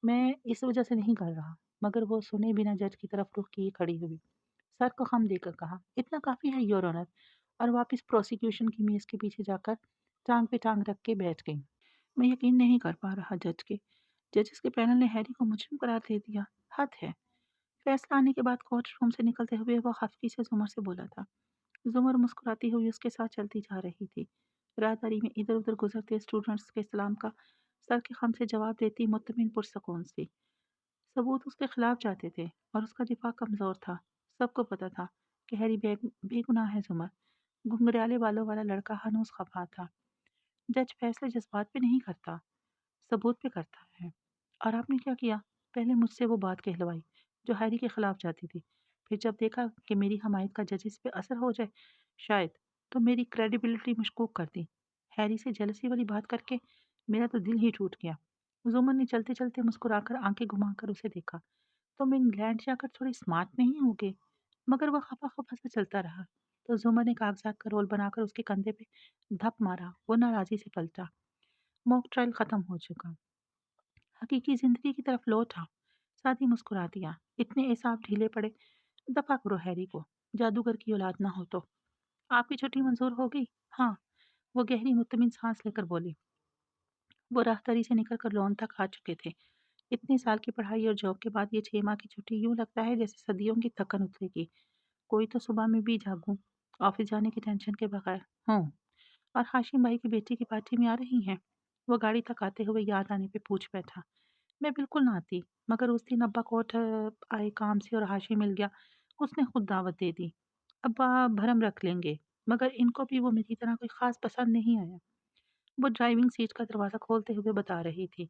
मैं इस वज़ह से नहीं कर रहा। मगर वो सुने बिना जज की तरफ रुख किए खड़ी हुई। सर को खम देकर कहा, "इतना काफ़ी है योर ऑनर" और वापस प्रोसिक्यूशन की मेज़ के पीछे जाकर टाँग पे टाँग रख के बैठ गई। मैं यकीन नहीं कर पा रहा जजेस के पैनल ने हैरी को मुजरिम करार दे दिया। हद है। फैसला आने के बाद कोर्ट रूम से निकलते हुए वो खफ़गी से ज़ुमर से बोला था। ज़ुमर मुस्कुराती हुई उसके साथ चलती जा रही थी। राहदारी में इधर-उधर गुज़रते स्टूडेंट्स के सलाम का सर के खम से जवाब देती मुत्तमिन पुरसकून सी। सबूत उसके खिलाफ जाते थे और उसका दिफा कमज़ोर था। सबको पता था कि हैरी बेगुनाह है ज़ुमर। घुंघराले बालों वाला लड़का हनूज़ खफ़ा था। जज फैसले जज़्बात पे नहीं करता, सबूत पे करता है। और आपने क्या किया? पहले मुझसे वो बात कहलवाई, जो हैरी के खिलाफ जाती थी। फिर जब देखा कि मेरी हमायत का जजेस पे असर हो जाए, शायद, तो मेरी क्रेडिबिलिटी मशकूक कर दी। हैरी से जेलसी वाली बात करके मेरा तो दिल ही टूट गया। ज़ुमर ने चलते-चलते मुस्कुराकर आंखें घुमाकर उसे देखा। तुम इंग्लैंड जाकर थोड़ी स्मार्ट नहीं होगे? मगर वह खफा-खफा सा चलता रहा। तो ज़ुमर ने कागज़ात का रोल बनाकर उसके कंधे पे धप मारा। वो नाराज़ी से पलटा। मॉक ट्रायल खत्म हो चुका। हकीकी ज़िंदगी की तरफ लौट आ। साथ ही मुस्कुरा दिया। इतने एसाब ढीले पड़े, दफ़ा करो हैरी को। जादूगर की औलाद ना हो तो। आपकी छुट्टी मंज़ूर हो गई? हाँ, वो गहरी मुत्तमिन साँस लेकर बोली। वो राहदारी से निकल कर लॉन तक आ चुके थे। इतने साल की पढ़ाई और जॉब के बाद ये 6 माह की छुट्टी यूँ लगता है जैसे सदियों की थकन उतरेगी। कोई तो सुबह में भी जागूँ, ऑफ़िस जाने की टेंशन के बगैर। हूँ। और हाशिम भाई की बेटी की पार्टी में आ रही हैं? वो गाड़ी तक आते हुए याद आने पे पूछ बैठा। मैं बिल्कुल ना आती, मगर उस दिन अब्बा कोर्ट आए काम से और हाशिम मिल गया। उसने खुद दावत दे दी। अब्बा भरम रख लेंगे, मगर इनको भी वो मेरी तरह कोई ख़ास पसंद नहीं आया। वो ड्राइविंग सीट का दरवाज़ा खोलते हुए बता रही थी।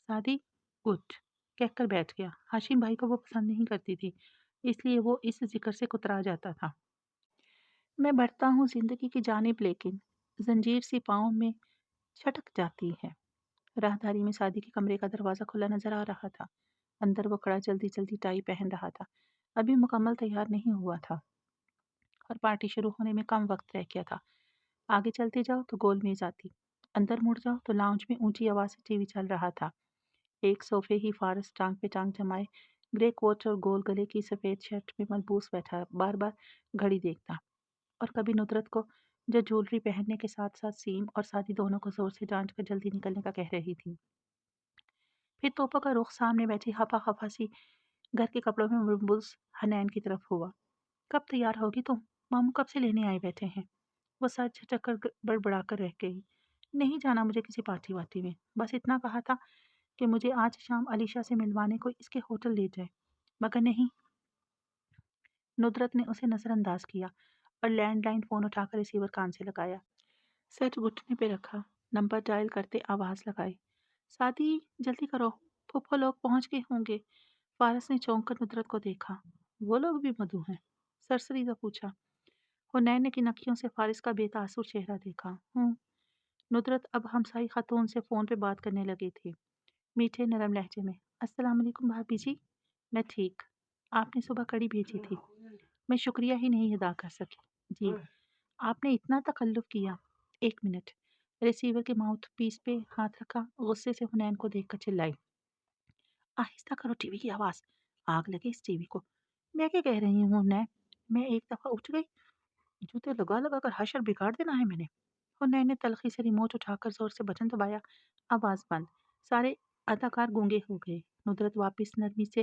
शादी गुड कहकर बैठ गया। हाशिम भाई को वो पसंद नहीं करती थी, इसलिए वो इस ज़िक्र से कुतरा जाता था। मैं बढ़ता हूँ ज़िंदगी की जानिब लेकिन ज़ंजीर सी पाँव में छटक जाती है। राहदारी में शादी के कमरे का दरवाज़ा खुला नज़र आ रहा था। अंदर वो खड़ा जल्दी-जल्दी टाई पहन रहा था। अभी मुकम्मल तैयार नहीं हुआ था और पार्टी शुरू होने में कम वक़्त रह गया था। आगे चलते जाओ तो गोल मेज़ आती। अंदर मुड़ जाओ तो लाउंज में ऊँची आवाज़ से टीवी चल रहा था। एक सोफ़े ही फ़ारस टाँग पे टाँग जमाए, ग्रे कोट और गोल गले की सफ़ेद शर्ट में मलबूस बैठा बार-बार घड़ी देखता और कभी नुसरत को जो ज्वेलरी पहनने के साथ-साथ सीम और सादी दोनों को ज़ोर से डाँट कर जल्दी निकलने का कह रही थी। फिर तोपा का रुख सामने बैठी हपा-खपा सी घर के कपड़ों में मुलबुस हनैन की तरफ हुआ। "कब तैयार होगी तुम? मामू कब से लेने आए बैठे हैं?" वो सर झटक कर बड़बड़ा कर रह गई। "नहीं जाना मुझे किसी पार्टी-वार्टी में। बस इतना कहा था कि मुझे आज शाम अलीशा से मिलवाने को इसके होटल ले जाए। मगर नहीं।" नुसरत ने उसे नज़रअंदाज किया और लैंडलाइन फ़ोन उठाकर रिसीवर कान से लगाया। सर घुटने पे रखा, नंबर डायल करते आवाज़ लगाई। "सादी, जल्दी करो, फूफो लोग पहुँच गए होंगे।" फ़ारस ने चौंक कर नुसरत को देखा। "वो लोग भी मधु हैं?" सरसरी सा पूछा। हुनैन ने किन अँखियों से फ़ारिस का बेतासुर चेहरा देखा। ندرت اب ہمسائی خاتون سے فون پہ بات کرنے لگی تھی، میٹھے نرم لہجے میں۔ السلام علیکم بھابھی جی، میں ٹھیک۔ آپ نے صبح کڑی بھیجی تھی، میں شکریہ ہی نہیں ادا کر سکی۔ جی، آپ نے اتنا تکلف کیا۔ ایک منٹ۔ ریسیور کے ماؤتھ پیس پہ ہاتھ رکھا، غصے سے حنین کو دیکھ کر چلائی، آہستہ کرو ٹی وی کی آواز، آگ لگے اس ٹی وی کو۔ میں کیا کہہ رہی ہوں حنین؟ میں ایک دفعہ اٹھ گئی، جوتے لگا لگا کر حشر بگاڑ دینا ہے میں نے۔ حنین نے تلخی سے ریموٹ اٹھا کر زور سے بٹن دبایا، آواز بند۔ سارے اداکار گونگے ہو گئے۔ ندرت واپس نرمی سے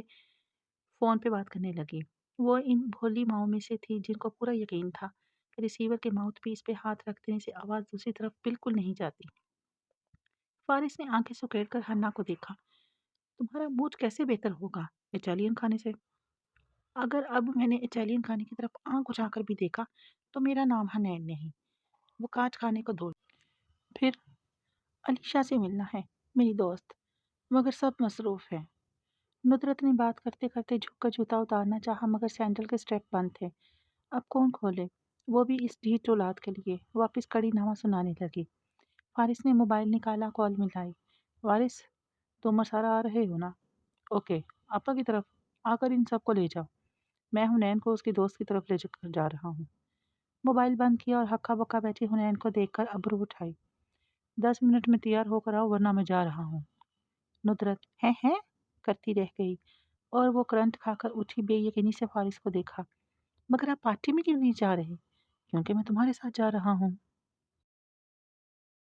فون پہ بات کرنے لگی۔ وہ ان بھولی ماؤں میں سے تھی جن کو پورا یقین تھا کہ ریسیور کے ماؤتھ پیس پہ ہاتھ رکھ دینے سے آواز دوسری طرف بالکل نہیں جاتی۔ فارس نے آنکھیں سکیڑ کر ہنا کو دیکھا۔ تمہارا موڈ کیسے بہتر ہوگا اٹالین کھانے سے؟ اگر اب میں نے اٹالین کھانے کی طرف آنکھ اٹھا کر بھی دیکھا تو میرا نام حنین نہیں۔ وہ کاٹ کھانے کو دو۔ پھر علیشا سے ملنا ہے، میری دوست، مگر سب مصروف ہے۔ ندرت نے بات کرتے کرتے جھک کر جوتا اتارنا چاہا مگر سینڈل کے اسٹیپ بند تھے۔ اب کون کھولے؟ وہ بھی اس ڈھیٹ اولاد کے لیے۔ واپس کڑی نامہ سنانے لگی۔ فارس نے موبائل نکالا، کال ملائی۔ وارث، تم مسارا آ رہے ہو نا؟ اوکے، آپا کی طرف آ کر ان سب کو لے جاؤ۔ میں حنین کو اس کی دوست کی طرف لے کر جا رہا ہوں۔ موبائل بند کیا اور ہکا بکا بیٹھی حنین کو دیکھ کر ابرو اٹھائی۔ 10 منٹ میں تیار ہو کر آؤ ورنہ میں جا رہا ہوں۔ ندرت ہیں کرتی رہ گئی اور وہ کرنٹ کھا کر اٹھی، بے یقینی سے فارس کو دیکھا۔ مگر آپ پارٹی میں کیوں نہیں جا رہے؟ کیونکہ میں تمہارے ساتھ جا رہا ہوں۔